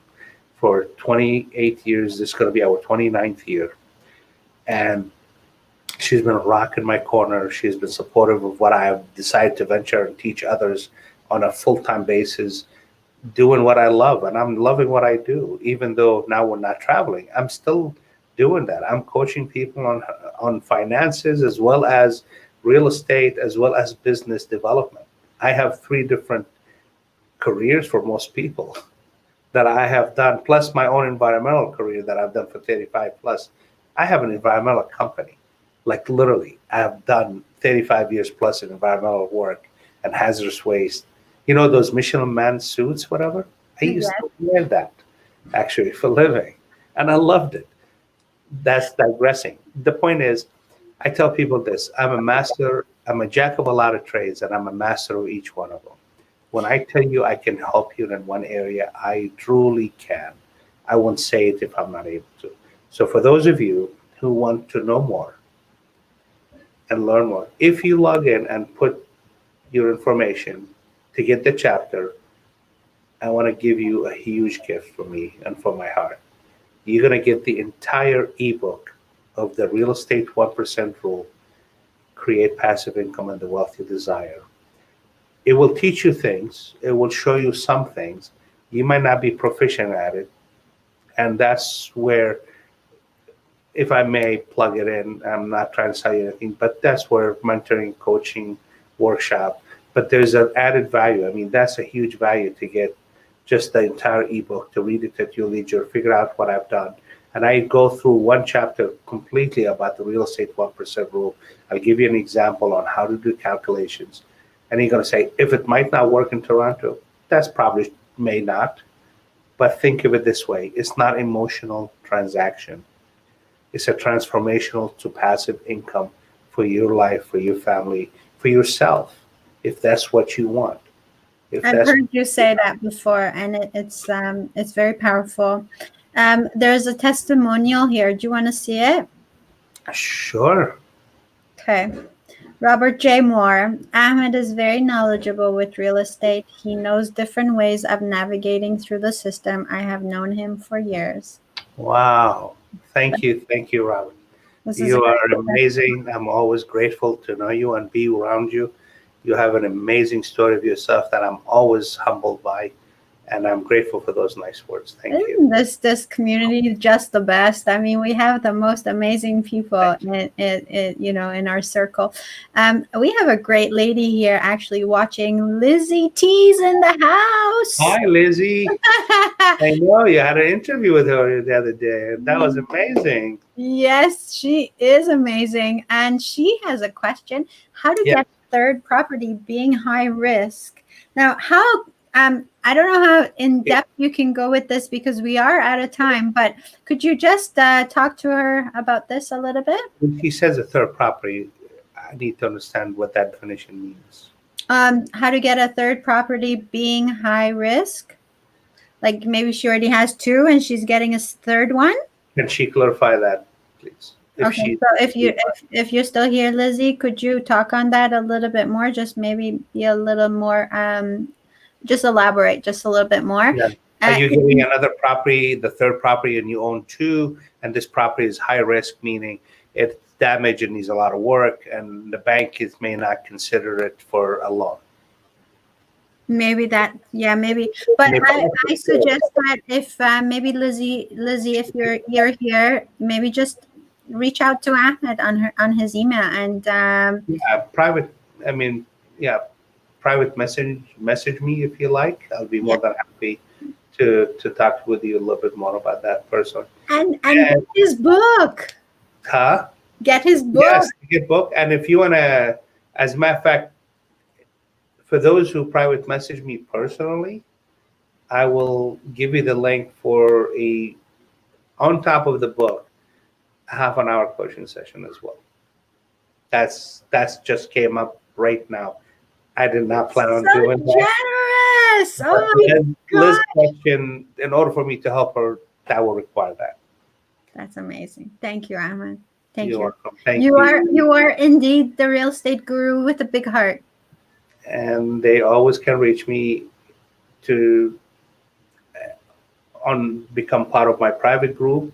for 28 years. This is going to be our 29th year. And she's been a rock in my corner. She's been supportive of what I have decided to venture and teach others on a full-time basis, doing what I love. And I'm loving what I do, even though now we're not traveling. I'm still doing that. I'm coaching people on finances, as well as real estate, as well as business development. I have 3 different careers for most people that I have done, plus my own environmental career that I've done for 35 plus. I have an environmental company. Like literally, I have done 35 years plus in environmental work and hazardous waste. You know those Michelin man suits, whatever? I used Yes. to wear that actually for a living. And I loved it. That's digressing. The point is, I tell people this: I'm a jack of a lot of trades, and I'm a master of each one of them. When I tell you I can help you in one area, I truly can. I won't say it if I'm not able to. So, for those of you who want to know more and learn more, if you log in and put your information to get the chapter, I want to give you a huge gift from me and from my heart. You're going to get the entire ebook of the Real Estate 1% Rule, Create Passive Income and the Wealth You Desire. It will teach you things. It will show you some things. You might not be proficient at it. And that's where, if I may plug it in, I'm not trying to sell you anything, but that's where mentoring, coaching, workshop, but there's an added value. I mean, that's a huge value to get just the entire ebook, to read it at your leisure, figure out what I've done. And I go through one chapter completely about the real estate 1% rule. I'll give you an example on how to do calculations. And you're going to say, if it might not work in Toronto, that's probably may not. But think of it this way: it's not emotional transaction. It's a transformational to passive income for your life, for your family, for yourself, if that's what you want. If I've that's heard you say that before, and it's very powerful. There's a testimonial here. Do you want to see it? sure. Okay. Robert J. Moore. Ahmed is very knowledgeable with real estate. He knows different ways of navigating through the system. I have known him for years. Wow. Thank you, Robin. This is a You are great amazing. I'm always grateful to know you and be around you. You have an amazing story of yourself that I'm always humbled by, and I'm grateful for those nice words. Thank you. This community is just the best. I mean, we have the most amazing people Thank you. in our circle. We have a great lady here actually watching. Lizzie T's in the house. Hi, Lizzie. I know you had an interview with her the other day. That was amazing. Yes, she is amazing, and she has a question: how to Yeah. get third property being high risk? Now, how I don't know how in depth you can go with this because we are out of time, but could you just talk to her about this a little bit? When she says a third property, I need to understand what that definition means. How to get a third property being high risk? Like maybe she already has two and she's getting a third one. Can she clarify that, please? Okay, so if you're still here, Lizzie, could you talk on that a little bit more? Just maybe be a little more, just elaborate just a little bit more. Yeah. Are you getting another property, the third property, and you own two, and this property is high risk, meaning it's damaged and needs a lot of work, and the bank may not consider it for a loan? Maybe that, yeah, maybe. But I suggest that if maybe Lizzie, if you're here, maybe just reach out to Ahmed on his email and Private. I mean, yeah, private message me if you like. I'll be more than happy to talk with you a little bit more about that person. And get his book. Huh? Get his book. Yes, get book. And if you wanna, as a matter of fact, for those who private message me personally, I will give you the link for on top of the book, a half-an-hour coaching session as well. That's just came up right now. I did not plan on doing that. Generous. Oh my Liz God. question, in order for me to help her, that will require that. That's amazing. Thank you, Ahmed. Thank You're you. welcome. Thank you. You are indeed the real estate guru with a big heart. And they always can reach me to become part of my private group,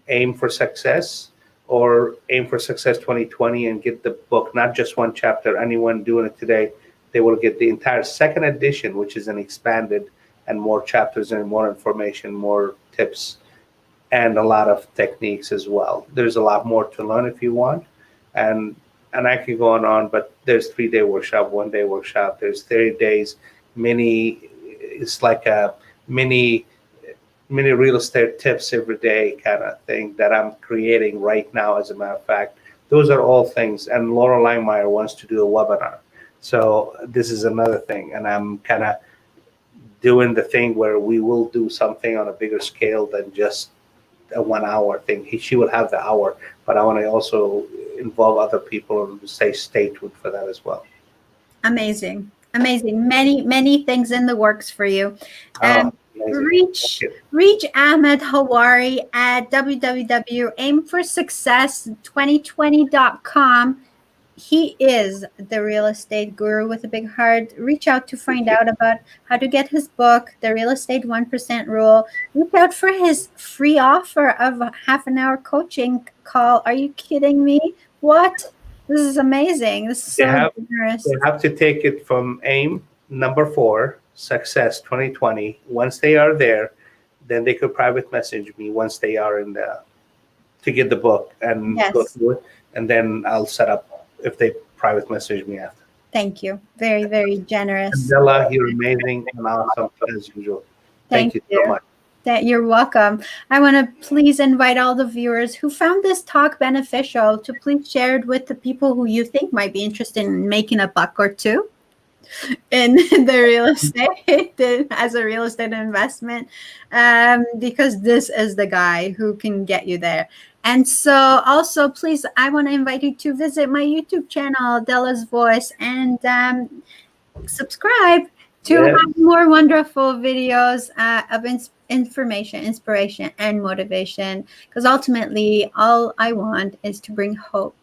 Aim for Success, or Aim for Success 2020, and get the book, not just one chapter. Anyone doing it today, they will get the entire second edition, which is an expanded and more chapters and more information, more tips, and a lot of techniques as well. There's a lot more to learn if you want. And and I could go on, but there's 3-day workshop, 1-day workshop, there's 30 days, mini, it's like a mini real estate tips every day kind of thing that I'm creating right now. As a matter of fact, those are all things. And Laura Langmeyer wants to do a webinar. So this is another thing. And I'm kind of doing the thing where we will do something on a bigger scale than just a 1 hour thing. She will have the hour, but I want to also involve other people and stay tuned for that as well. Amazing. Amazing. Many things in the works for you. Reach Ahmed Hawari at www.aimforsuccess2020.com. He is the real estate guru with a big heart. Reach out to find out about how to get his book, The Real Estate 1% Rule. Look out for his free offer of a half-an-hour coaching call. Are you kidding me? What? This is amazing. This is so generous. They have to take it from AIM number 4, Success 2020. Once they are there, then they could private message me once they are in the to get the book and go through it, and then I'll set up if they private message me after. Thank you. Very, very generous. Dela, you're amazing and awesome as usual. Thank you so much. You're welcome. I want to please invite all the viewers who found this talk beneficial to please share it with the people who you think might be interested in making a buck or two in the real estate as a real estate investment, because this is the guy who can get you there. And so also, please, I want to invite you to visit my YouTube channel, Dela's Voice, and subscribe to have more wonderful videos of information, inspiration, and motivation. Because ultimately, all I want is to bring hope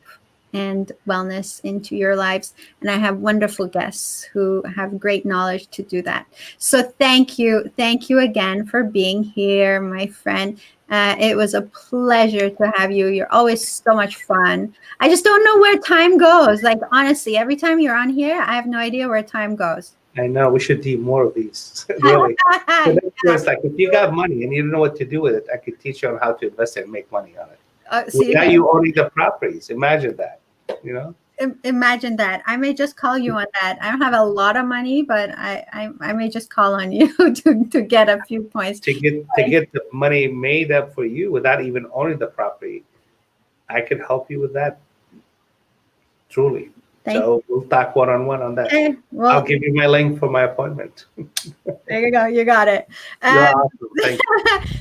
and wellness into your lives. And I have wonderful guests who have great knowledge to do that. So thank you. Thank you again for being here, my friend. It was a pleasure to have you. You're always so much fun. I just don't know where time goes. Like, honestly, every time you're on here, I have no idea where time goes. I know. We should do more of these. Really. So it's like, if you got money and you don't know what to do with it, I could teach you on how to invest and make money on it. Now you owning the properties. Imagine that. You know. Imagine that. I may just call you on that. I don't have a lot of money, but I may just call on you to get a few points. To get the money made up for you without even owning the property. I could help you with that. Truly. So we'll talk one-on-one on that. Okay, well, I'll give you my link for my appointment. There you go. You got it. Awesome. Thank you.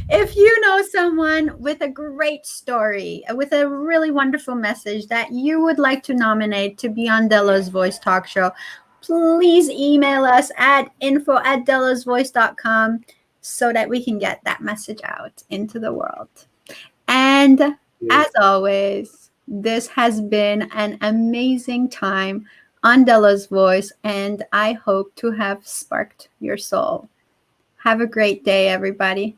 If you know someone with a great story, with a really wonderful message that you would like to nominate to be on Dela's Voice talk show, please email us at info@delasvoice.com so that we can get that message out into the world. And as always, this has been an amazing time on Dela's Voice, and I hope to have sparked your soul. Have a great day, everybody.